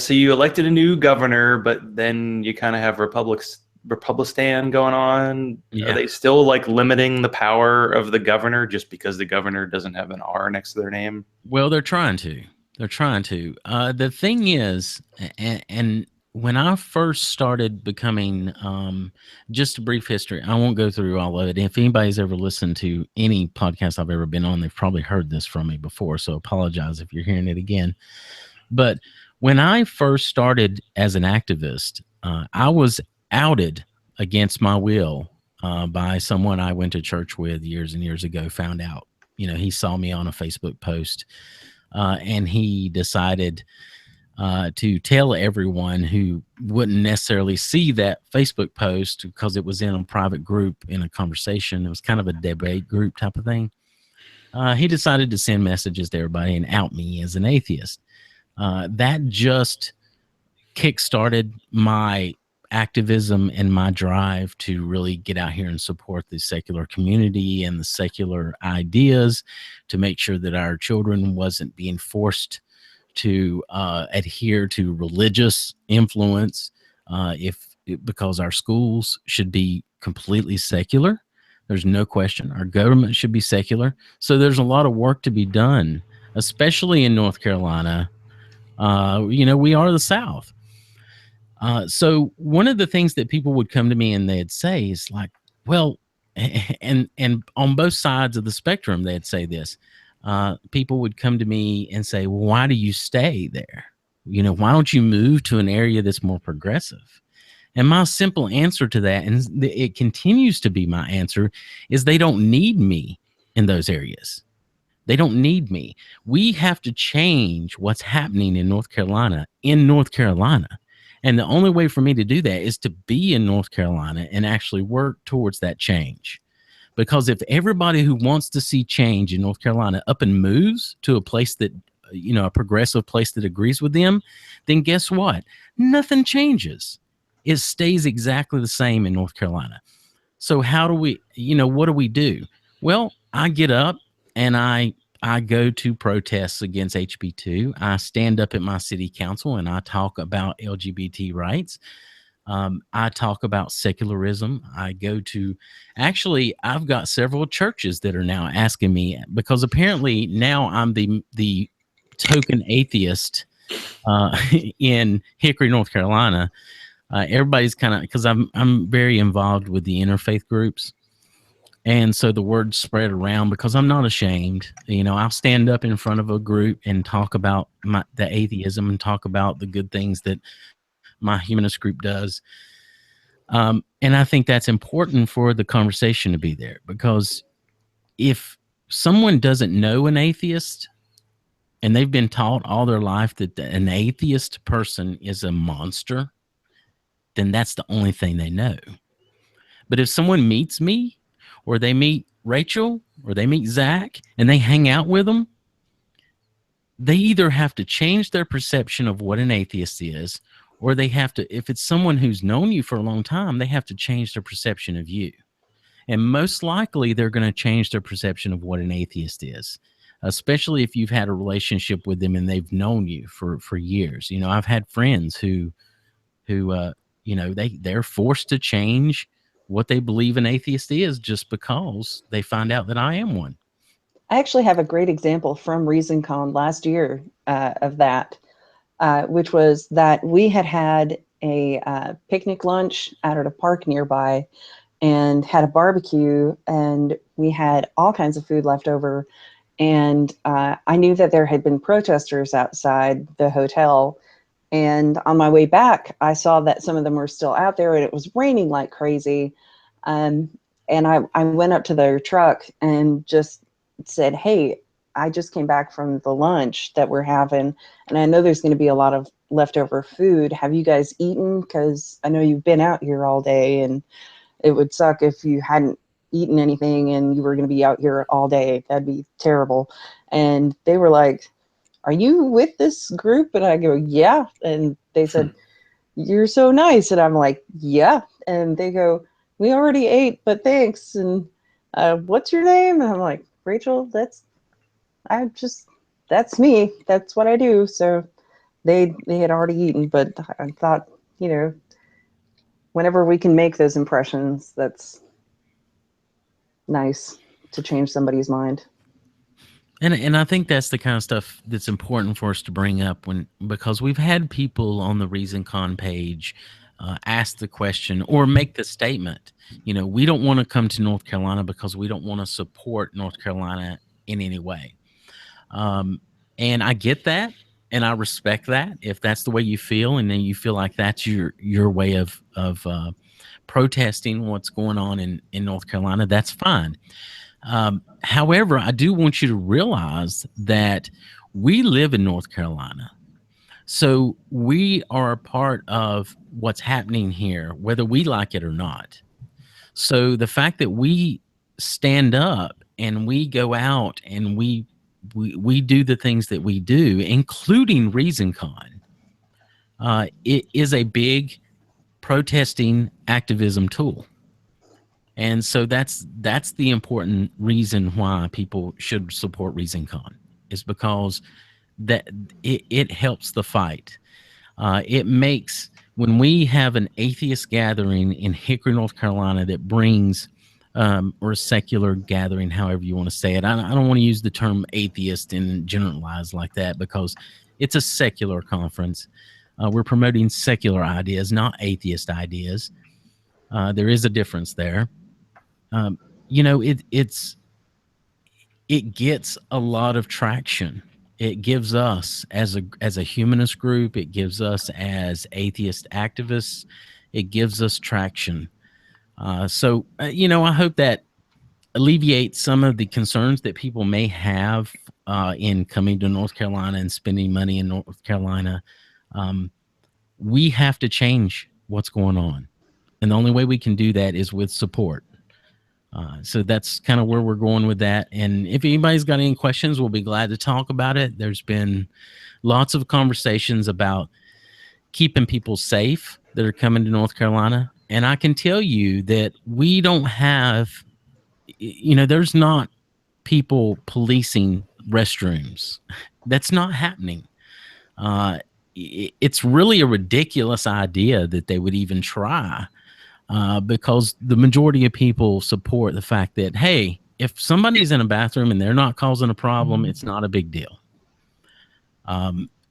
so you elected a new governor, but then you kind of have Republistan going on. Yeah. Are they still like limiting the power of the governor just because the governor doesn't have an R next to their name? Well, they're trying to. The thing is, and when I first started becoming, just a brief history, I won't go through all of it. If anybody's ever listened to any podcast I've ever been on, they've probably heard this from me before, so apologize if you're hearing it again. But when I first started as an activist, I was outed against my will by someone I went to church with years and years ago. Found out, you know, he saw me on a Facebook post, and he decided to tell everyone who wouldn't necessarily see that Facebook post because it was in a private group in a conversation. It was kind of a debate group type of thing. He decided to send messages to everybody and out me as an atheist. That just kick-started my activism and my drive to really get out here and support the secular community and the secular ideas, to make sure that our children wasn't being forced to adhere to religious influence, because our schools should be completely secular. There's no question. Our government should be secular. So there's a lot of work to be done, especially in North Carolina. We are the South. So one of the things that people would come to me and they'd say is like, well, and on both sides of the spectrum, they'd say this. People would come to me and say, well, why do you stay there? Why don't you move to an area that's more progressive? And my simple answer to that, and it continues to be my answer, is they don't need me in those areas. They don't need me. We have to change what's happening in North Carolina. And the only way for me to do that is to be in North Carolina and actually work towards that change. Because if everybody who wants to see change in North Carolina up and moves to a place that, a progressive place that agrees with them, then guess what? Nothing changes. It stays exactly the same in North Carolina. So how do we, what do we do? Well, I get up and I go to protests against HB2. I stand up at my city council and I talk about LGBT rights. I talk about secularism. I've got several churches that are now asking me, because apparently now I'm the token atheist in Hickory, North Carolina. Everybody's kind of, because I'm very involved with the interfaith groups. And so the word spread around because I'm not ashamed. I'll stand up in front of a group and talk about the atheism and talk about the good things that my humanist group does. And I think that's important for the conversation to be there, because if someone doesn't know an atheist and they've been taught all their life that an atheist person is a monster, then that's the only thing they know. But if someone meets me, or they meet Rachel, or they meet Zach, and they hang out with them, they either have to change their perception of what an atheist is, or they have to, if it's someone who's known you for a long time, they have to change their perception of you. And most likely they're going to change their perception of what an atheist is, especially if you've had a relationship with them and they've known you for years. I've had friends who they're forced to change what they believe an atheist is just because they find out that I am one. I actually have a great example from ReaSonCon last year of that, which was that we had a picnic lunch out at a park nearby and had a barbecue, and we had all kinds of food left over. And I knew that there had been protesters outside the hotel. And on my way back, I saw that some of them were still out there, and it was raining like crazy. And I went up to their truck and just said, hey, I just came back from the lunch that we're having, and I know there's going to be a lot of leftover food. Have you guys eaten? Because I know you've been out here all day, and it would suck if you hadn't eaten anything and you were going to be out here all day. That'd be terrible. And they were like, are you with this group? And I go, yeah. And they said, you're so nice. And I'm like, yeah. And they go, we already ate, but thanks. And what's your name? And I'm like, Rachel. That's me. That's what I do. So they had already eaten, but I thought, whenever we can make those impressions, that's nice to change somebody's mind. And I think that's the kind of stuff that's important for us to bring up because we've had people on the ReaSonCon page ask the question or make the statement, we don't want to come to North Carolina because we don't want to support North Carolina in any way. And I get that, and I respect that. If that's the way you feel, and then you feel like that's your way of protesting what's going on in North Carolina, that's fine. However, I do want you to realize that we live in North Carolina. So we are a part of what's happening here, whether we like it or not. So the fact that we stand up and we go out and we do the things that we do, including ReaSonCon, it is a big protesting activism tool. And so that's the important reason why people should support ReaSonCon, is because that it helps the fight. It makes, when we have an atheist gathering in Hickory, North Carolina, that brings or a secular gathering, however you want to say it. I don't want to use the term atheist and generalize like that, because it's a secular conference. We're promoting secular ideas, not atheist ideas. There is a difference there. You know, it gets a lot of traction. It gives us as a humanist group, it gives us as atheist activists, it gives us traction. So you know, I hope that alleviates some of the concerns that people may have in coming to North Carolina and spending money in North Carolina. We have to change what's going on, and the only way we can do that is with support. So that's kind of where we're going with that. And if anybody's got any questions, we'll be glad to talk about it. There's been lots of conversations about keeping people safe that are coming to North Carolina. And I can tell you that we don't have, you know, there's not people policing restrooms. That's not happening. It's really a ridiculous idea that they would even try. Because the majority of people support the fact that, hey, if somebody's in a bathroom and they're not causing a problem, it's not a big deal.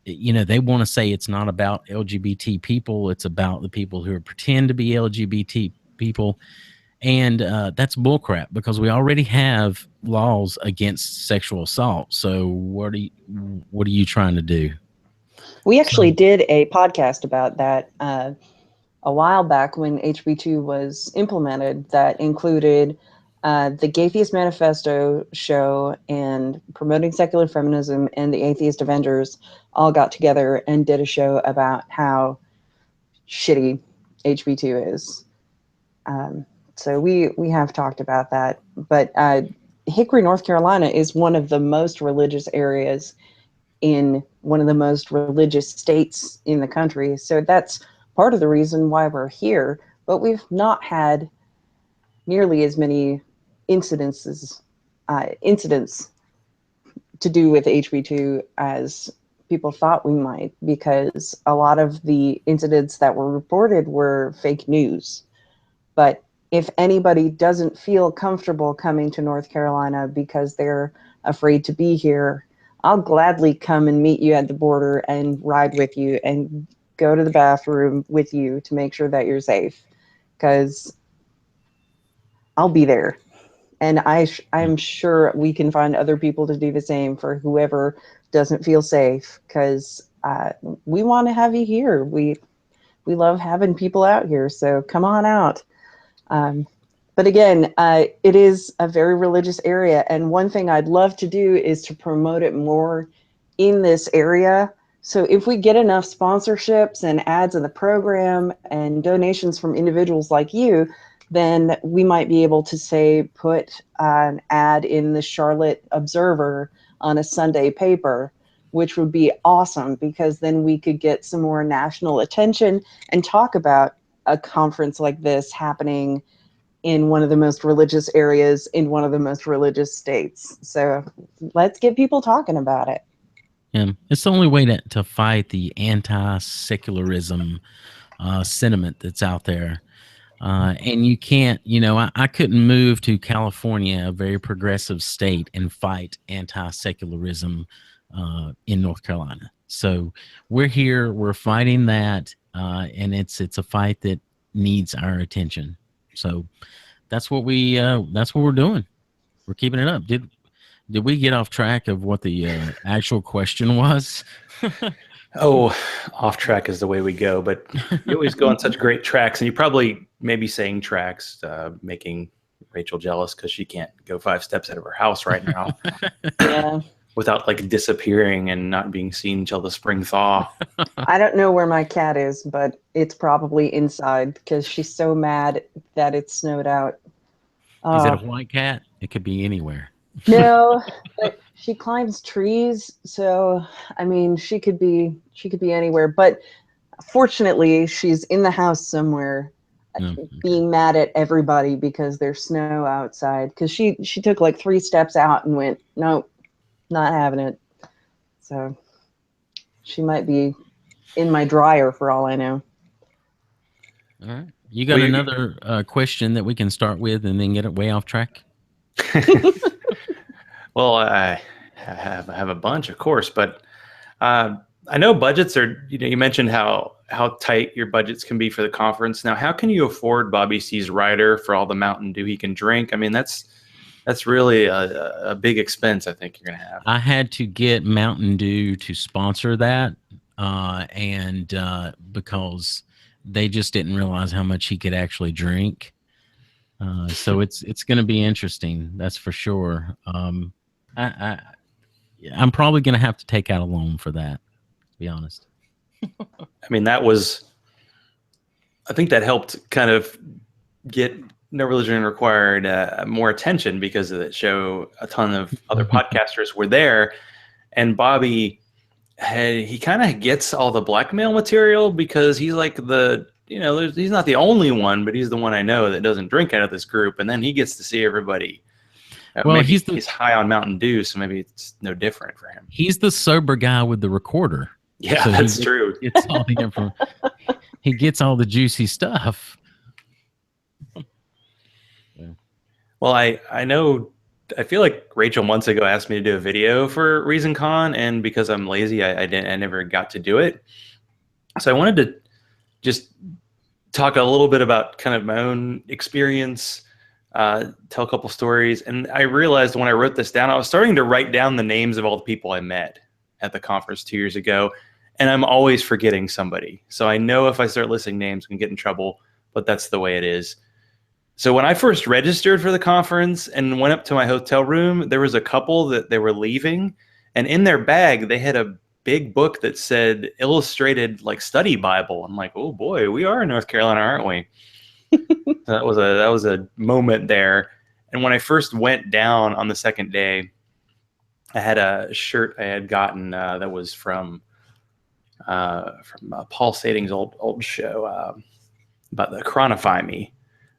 You know, they want to say it's not about LGBT people. It's about the people who pretend to be LGBT people. And that's bullcrap, because we already have laws against sexual assault. So what are you trying to do? We actually did a podcast about that a while back when HB2 was implemented, that included the Gaytheist Manifesto show and Promoting Secular Feminism and the Atheist Avengers all got together and did a show about how shitty HB2 is. So we have talked about that. But Hickory, North Carolina is one of the most religious areas in one of the most religious states in the country. So that's part of the reason why we're here, but we've not had nearly as many incidents to do with HB2 as people thought we might, because a lot of the incidents that were reported were fake news. But if anybody doesn't feel comfortable coming to North Carolina because they're afraid to be here, I'll gladly come and meet you at the border and ride with you and go to the bathroom with you to make sure that you're safe, because I'll be there. And I'm sure we can find other people to do the same for whoever doesn't feel safe, because we want to have you here. We love having people out here, so come on out. But again, it is a very religious area, and one thing I'd love to do is to promote it more in this area. So if we get enough sponsorships and ads in the program and donations from individuals like you, then we might be able to, say, put an ad in the Charlotte Observer on a Sunday paper, which would be awesome, because then we could get some more national attention and talk about a conference like this happening in one of the most religious areas in one of the most religious states. So let's get people talking about it. Yeah, it's the only way to fight the anti-secularism sentiment that's out there. And you can't, you know, I couldn't move to California, a very progressive state, and fight anti-secularism in North Carolina. So we're here, we're fighting that, and it's a fight that needs our attention. So that's what we're doing. We're keeping it up. Did we get off track of what the actual question was? Oh, off track is the way we go, but you always go on such great tracks, and you probably maybe saying tracks, making Rachel jealous because she can't go 5 steps out of her house right now. Yeah. Without like disappearing and not being seen till the spring thaw. I don't know where my cat is, but it's probably inside because she's so mad that it snowed out. Is it a white cat? It could be anywhere. No, but she climbs trees, so I mean, she could be anywhere. But fortunately, she's in the house somewhere, being mad at everybody because there's snow outside. Because she took like 3 steps out and went, nope, not having it. So she might be in my dryer for all I know. All right. You got another question that we can start with and then get it way off track? Well, I have a bunch, of course, but I know budgets are, you mentioned how tight your budgets can be for the conference. Now, how can you afford Bobby C's rider for all the Mountain Dew he can drink? I mean, that's really a big expense I think you're going to have. I had to get Mountain Dew to sponsor that, and because they just didn't realize how much he could actually drink. So it's going to be interesting, that's for sure. I'm probably going to have to take out a loan for that, to be honest. I mean, I think that helped kind of get No Religion Required more attention because of that show. A ton of other podcasters were there, and Bobby he kind of gets all the blackmail material because he's like he's not the only one, but he's the one I know that doesn't drink out of this group, and then he gets to see everybody. Well, he's high on Mountain Dew, so maybe it's no different for him. He's the sober guy with the recorder. Yeah, so that's true. He gets all the juicy stuff. Yeah. Well, I know. I feel like Rachel months ago asked me to do a video for ReaSonCon, and because I'm lazy, I never got to do it. So I wanted to just talk a little bit about kind of my own experience. Tell a couple stories. And I realized when I wrote this down, I was starting to write down the names of all the people I met at the conference 2 years ago. And I'm always forgetting somebody. So I know if I start listing names, I can get in trouble, but that's the way it is. So when I first registered for the conference and went up to my hotel room, there was a couple that they were leaving. And in their bag, they had a big book that said Illustrated like Study Bible. I'm like, oh boy, we are in North Carolina, aren't we? That was a moment there. And when I first went down on the second day, I had a shirt I had gotten that was from Paul Sading's old show about the Chronify Me.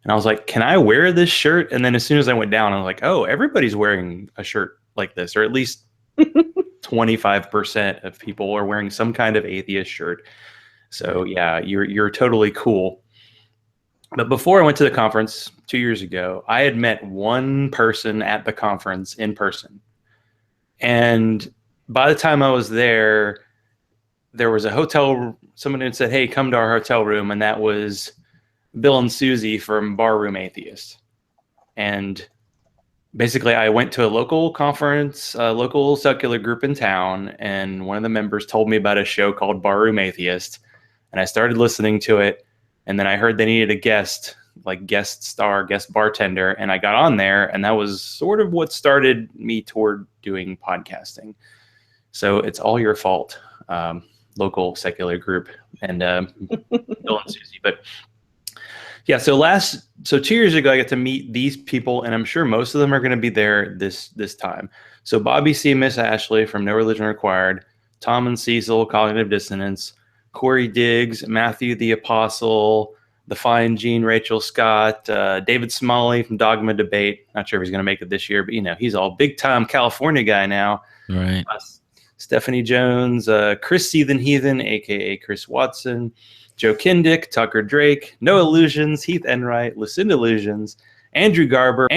And I was like, can I wear this shirt? And then as soon as I went down, I was like, oh, everybody's wearing a shirt like this, or at least 25% of people are wearing some kind of atheist shirt. So yeah, you're totally cool. But before I went to the conference 2 years ago, I had met one person at the conference in person. And by the time I was there, there was a hotel, someone had said, hey, come to our hotel room. And that was Bill and Susie from Barroom Atheist. And basically I went to a local conference, a local secular group in town. And one of the members told me about a show called Barroom Atheist. And I started listening to it. And then I heard they needed a guest, like guest star, guest bartender. And I got on there, and that was sort of what started me toward doing podcasting. So it's all your fault, local secular group and Bill and Susie. But yeah, so 2 years ago, I got to meet these people, and I'm sure most of them are going to be there this time. So Bobby C, Miss Ashley from No Religion Required, Tom and Cecil, Cognitive Dissonance, Corey Diggs, Matthew the Apostle, the fine Jean Rachel Scott, David Smalley from Dogma Debate. Not sure if he's going to make it this year, but he's all big time California guy now. Right. Stephanie Jones, Chris Seethan Heathen, aka Chris Watson, Joe Kindick, Tucker Drake, No Illusions, Heath Enright, Lucinda Illusions, Andrew Garber,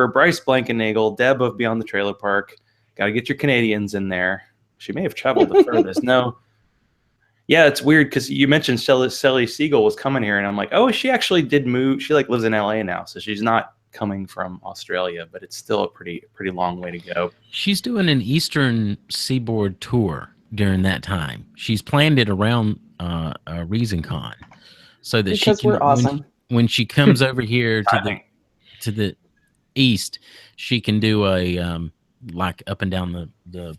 Bryce Blankenagel, Deb of Beyond the Trailer Park. Got to get your Canadians in there. She may have traveled the furthest. No. Yeah, it's weird because you mentioned Sally Siegel was coming here, and I'm like, oh, she actually did move. She lives in LA now, so she's not coming from Australia, but it's still a pretty long way to go. She's doing an Eastern Seaboard tour during that time. She's planned it around ReaSonCon, so that because we're awesome. When she comes over here to the east, she can do a like up and down the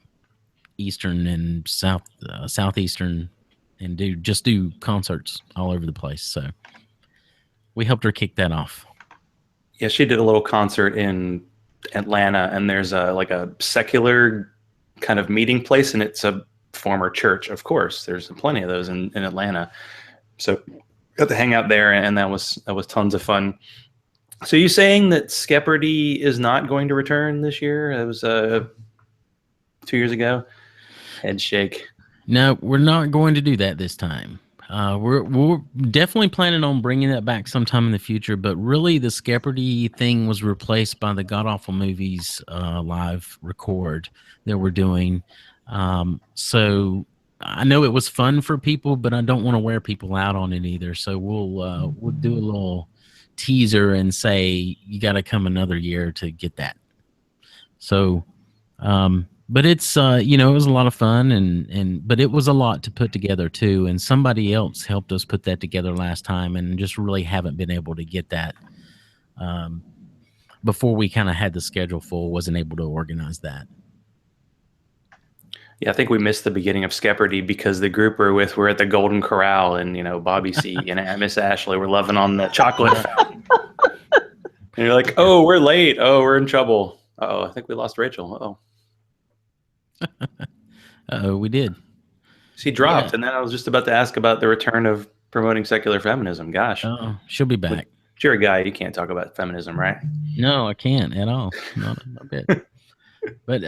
eastern and southeastern. And do concerts all over the place. So we helped her kick that off. Yeah, she did a little concert in Atlanta, and there's a secular kind of meeting place, and it's a former church. Of course, there's plenty of those in Atlanta. So got to hang out there, and that was tons of fun. So you saying that Skepperty is not going to return this year? It was 2 years ago. Head shake. No, we're not going to do that this time. We're definitely planning on bringing that back sometime in the future, but really the Skepperty thing was replaced by the God Awful Movies live record that we're doing. So I know it was fun for people, but I don't want to wear people out on it either. So we'll do a little teaser and say you got to come another year to get that. So, but it's it was a lot of fun, but it was a lot to put together too. And somebody else helped us put that together last time, and just really haven't been able to get that. Before we kind of had the schedule full, wasn't able to organize that. Yeah, I think we missed the beginning of Skepperty because the group we're with were at the Golden Corral, and Bobby C and Miss Ashley were loving on the chocolate fountain. And you're like, oh, we're late. Oh, we're in trouble. Uh-oh, I think we lost Rachel. Uh-oh. We did. She dropped, and then I was just about to ask about the return of Promoting Secular Feminism. Gosh. Oh, she'll be back. But you're a guy. You can't talk about feminism, right? No, I can't at all. Not a bit. But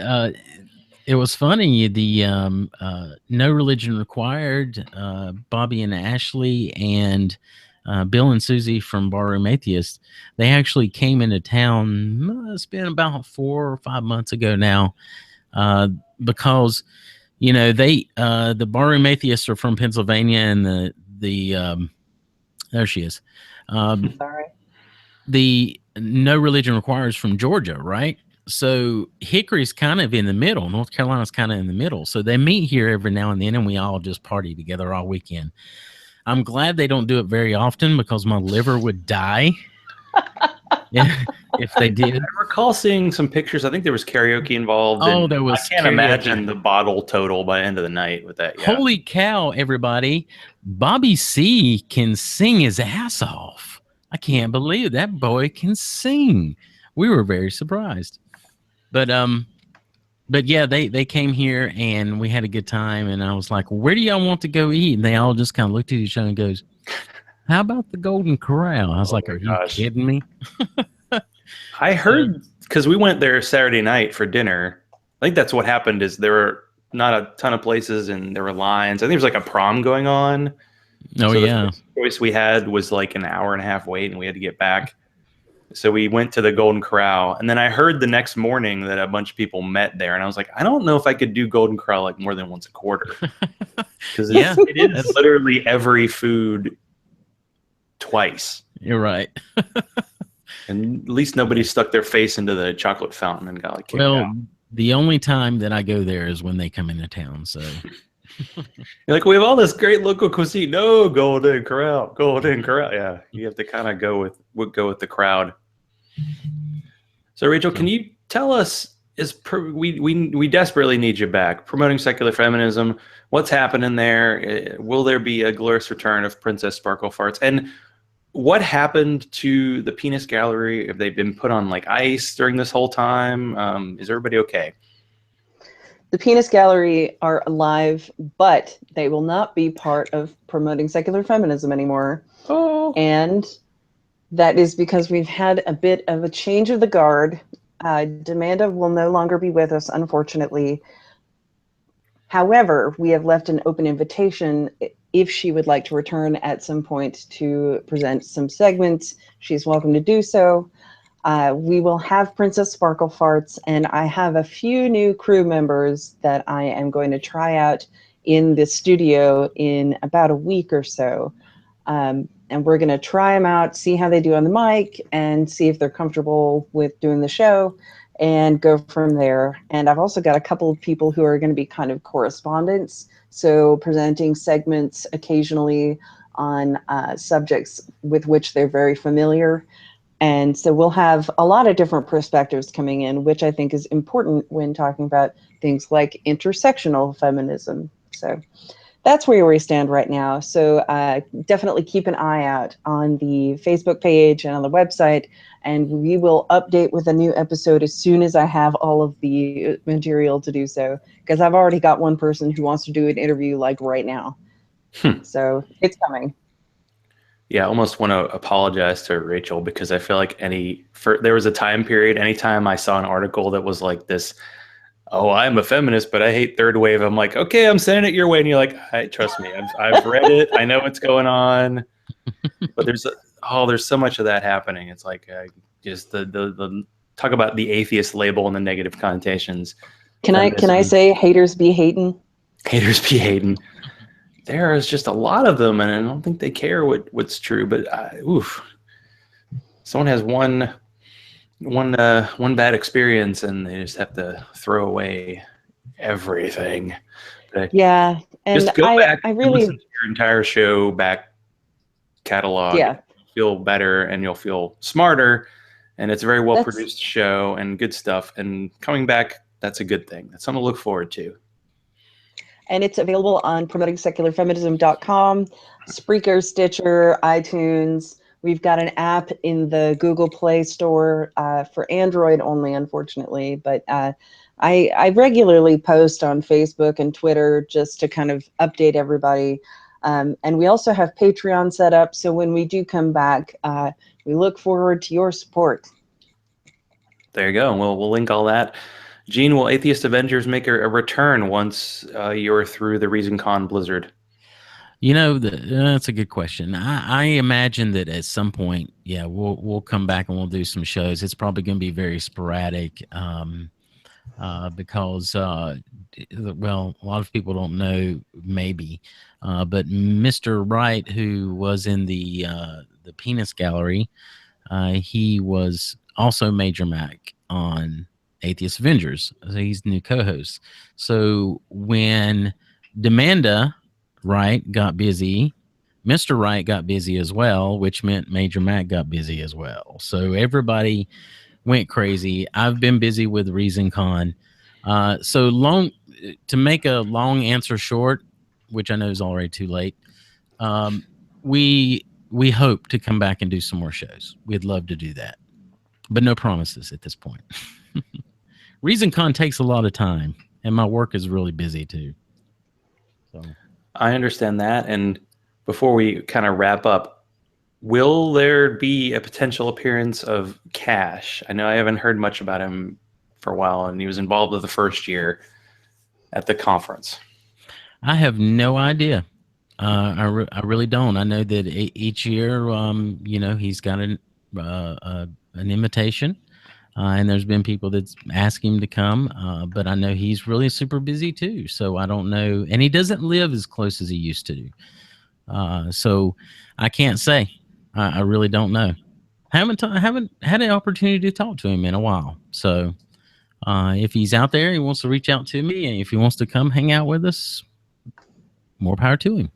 it was funny. The No Religion Required, Bobby and Ashley and Bill and Susie from Barroom Atheist, they actually came into town. It's been about 4 or 5 months ago now, because the Barroom Atheists are from Pennsylvania, and the there she is. Sorry. The No Religion Requires from Georgia, right? So Hickory's kind of in the middle. North Carolina's kind of in the middle. So they meet here every now and then, and we all just party together all weekend. I'm glad they don't do it very often because my liver would die if they did. I recall seeing some pictures. I think there was karaoke involved. Oh, there was. I can't imagine the bottle total by the end of the night with that. Yeah. Holy cow, everybody. Bobby C can sing his ass off. I can't believe that boy can sing. We were very surprised. But yeah, they came here and we had a good time, and I was like, where do y'all want to go eat? And they all just kind of looked at each other and goes, how about the Golden Corral? I was like, are you kidding me? I heard, because we went there Saturday night for dinner. I think that's what happened, is there were not a ton of places and there were lines. I think there was like a prom going on. Oh, so yeah. The choice we had was like an hour and a half wait, and we had to get back. So we went to the Golden Corral, and then I heard the next morning that a bunch of people met there, and I was like, I don't know if I could do Golden Corral like more than once a quarter, because it is literally every food twice. You're right. And at least nobody stuck their face into the chocolate fountain and got like kicked out. The only time that I go there is when they come into town. So you're like, we have all this great local cuisine. No, Golden Corral. Yeah, you have to kind of go with the crowd. So Rachel, can you tell us? We desperately need you back. Promoting Secular Feminism. What's happening there? Will there be a glorious return of Princess Sparkle Farts? And what happened to the penis gallery? Have they been put on like ice during this whole time? Is everybody okay? The penis gallery are alive, but they will not be part of Promoting Secular Feminism anymore. Oh. And that is because we've had a bit of a change of the guard. Demanda will no longer be with us, unfortunately. However, we have left an open invitation if she would like to return at some point to present some segments. She's welcome to do so. We will have Princess Sparkle Farts, and I have a few new crew members that I am going to try out in the studio in about a week or so. And we're going to try them out, see how they do on the mic, and see if they're comfortable with doing the show, and go from there. And I've also got a couple of people who are going to be kind of correspondents, so presenting segments occasionally on subjects with which they're very familiar. And so we'll have a lot of different perspectives coming in, which I think is important when talking about things like intersectional feminism. So that's where we stand right now. So definitely keep an eye out on the Facebook page and on the website, and we will update with a new episode as soon as I have all of the material to do so, because I've already got one person who wants to do an interview like right now. So it's coming. Yeah, I almost want to apologize to Rachel, because I feel like there was a time period, anytime I saw an article that was like this oh, I'm a feminist, but I hate third wave. I'm like, okay, I'm sending it your way. And you're like, trust me, I've read it. I know what's going on. But there's so much of that happening. It's like just the talk about the atheist label and the negative connotations. Can I say haters be hating? Haters be hating. There is just a lot of them, and I don't think they care what's true. But oof, someone has one bad experience, and they just have to throw away everything. But yeah, and just go back I and really listen to your entire show back catalog. Yeah, you'll feel better and you'll feel smarter, and it's a very well produced show and good stuff. And coming back, that's a good thing. That's something to look forward to. And it's available on promotingsecularfeminism.com, Spreaker, Stitcher, iTunes. We've got an app in the Google Play Store for Android only, unfortunately. But I regularly post on Facebook and Twitter just to kind of update everybody. And we also have Patreon set up. So when we do come back, we look forward to your support. There you go. And we'll link all that. Gene, will Atheist Avengers make a return once you're through the ReaSonCon blizzard? You know, that's a good question. I imagine that at some point, yeah, we'll come back and we'll do some shows. It's probably going to be very sporadic because, well, a lot of people don't know, maybe, but Mr. Wright, who was in the Penis Gallery, he was also Major Mac on Atheist Avengers. So he's the new co-host. So when Demanda Wright got busy, Mr. Wright got busy as well, which meant Major Mac got busy as well. So everybody went crazy. I've been busy with ReaSonCon. So to make a long answer short, which I know is already too late, we hope to come back and do some more shows. We'd love to do that, but no promises at this point. ReaSonCon takes a lot of time, and my work is really busy too. So I understand that. And before we kind of wrap up, will there be a potential appearance of Cash? I know I haven't heard much about him for a while, and he was involved with the first year at the conference. I have no idea. I really don't. I know that each year, you know, he's got an invitation. And there's been people that's asked him to come, but I know he's really super busy too. So I don't know, and he doesn't live as close as he used to. So I can't say. I really don't know. Haven't had an opportunity to talk to him in a while. So if he's out there, he wants to reach out to me, and if he wants to come hang out with us, more power to him.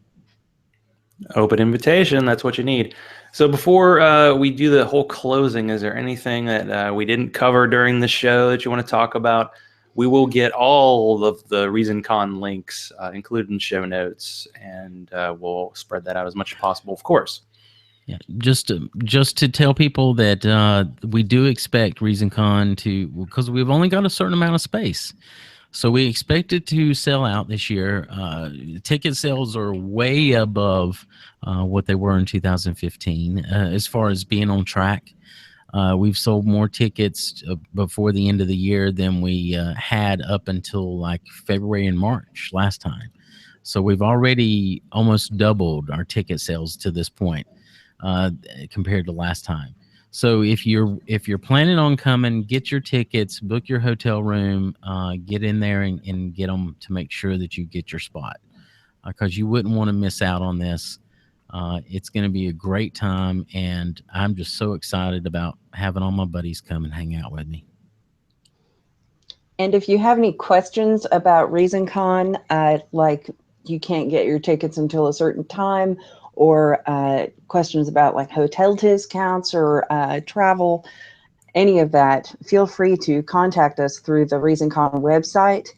Open invitation. That's what you need. So before we do the whole closing, is there anything that we didn't cover during the show that you want to talk about? We will get all of the ReaSonCon links included in show notes, and we'll spread that out as much as possible, of course. Yeah, just to tell people that we do expect ReaSonCon to, because we've only got a certain amount of space. So we expect it to sell out this year. Ticket sales are way above what they were in 2015 as far as being on track. We've sold more tickets before the end of the year than we had up until like February and March last time. So we've already almost doubled our ticket sales to this point compared to last time. So if you're planning on coming, get your tickets, book your hotel room, get in there and get them to make sure that you get your spot, because you wouldn't want to miss out on this. It's going to be a great time, and I'm just so excited about having all my buddies come and hang out with me. And if you have any questions about ReaSonCon, like you can't get your tickets until a certain time, or questions about like hotel discounts or travel, any of that, feel free to contact us through the ReaSonCon website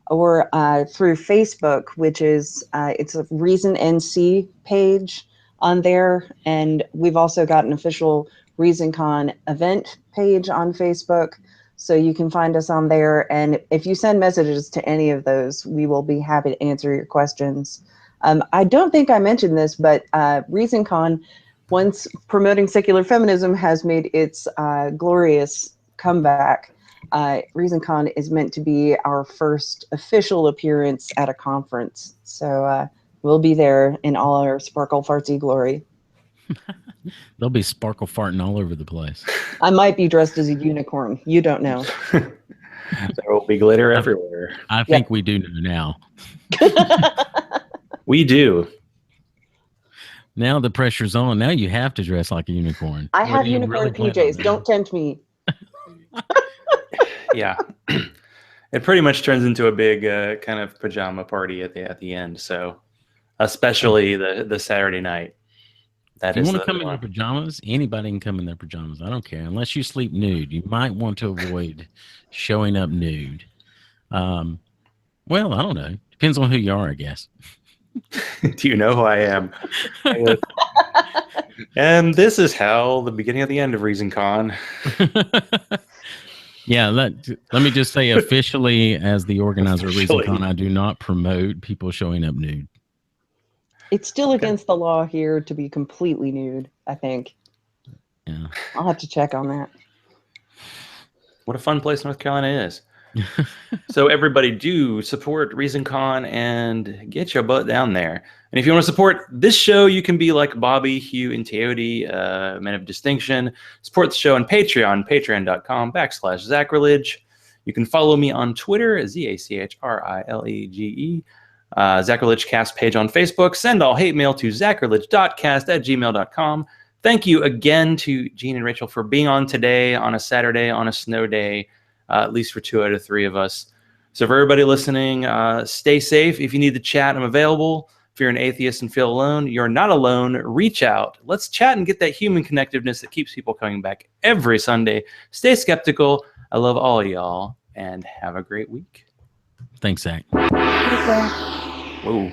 or through Facebook, which is it's a ReasonNC page on there. And we've also got an official ReaSonCon event page on Facebook. So you can find us on there. And if you send messages to any of those, we will be happy to answer your questions. I don't think I mentioned this, but ReaSonCon, once Promoting Secular Feminism has made its glorious comeback, ReaSonCon is meant to be our first official appearance at a conference. So we'll be there in all our sparkle fartsy glory. There'll be sparkle farting all over the place. I might be dressed as a unicorn. You don't know. There will be glitter everywhere. I think we do know now. We do. Now the pressure's on. Now you have to dress like a unicorn. I have unicorn PJs. Don't tempt me. Yeah. It pretty much turns into a big kind of pajama party at the end. So, especially the Saturday night. If you want to come in their pajamas, anybody can come in their pajamas. I don't care. Unless you sleep nude. You might want to avoid showing up nude. Well, I don't know. Depends on who you are, I guess. Do you know who I am? And this is how the beginning of the end of ReaSonCon. Yeah, let me just say officially, as the organizer of ReaSonCon, I do not promote people showing up nude. It's still against the law here to be completely nude, I think. Yeah. I'll have to check on that. What a fun place North Carolina is. So everybody do support ReaSonCon and get your butt down there. And if you want to support this show, you can be like Bobby, Hugh, and Teody, men of distinction. Support the show on Patreon, patreon.com/Zachrilege. You can follow me on Twitter, ZACHRILEGE. Zachrilege Cast page on Facebook. Send all hate mail to zachrilege.cast@gmail.com. Thank you again to Gene and Rachel for being on today on a Saturday, on a snow day, at least for 2 out of 3 of us. So for everybody listening, stay safe. If you need to chat, I'm available. If you're an atheist and feel alone, you're not alone. Reach out. Let's chat and get that human connectiveness that keeps people coming back every Sunday. Stay skeptical. I love all y'all, and have a great week. Thanks, Zach. Thanks, Zach. Whoa.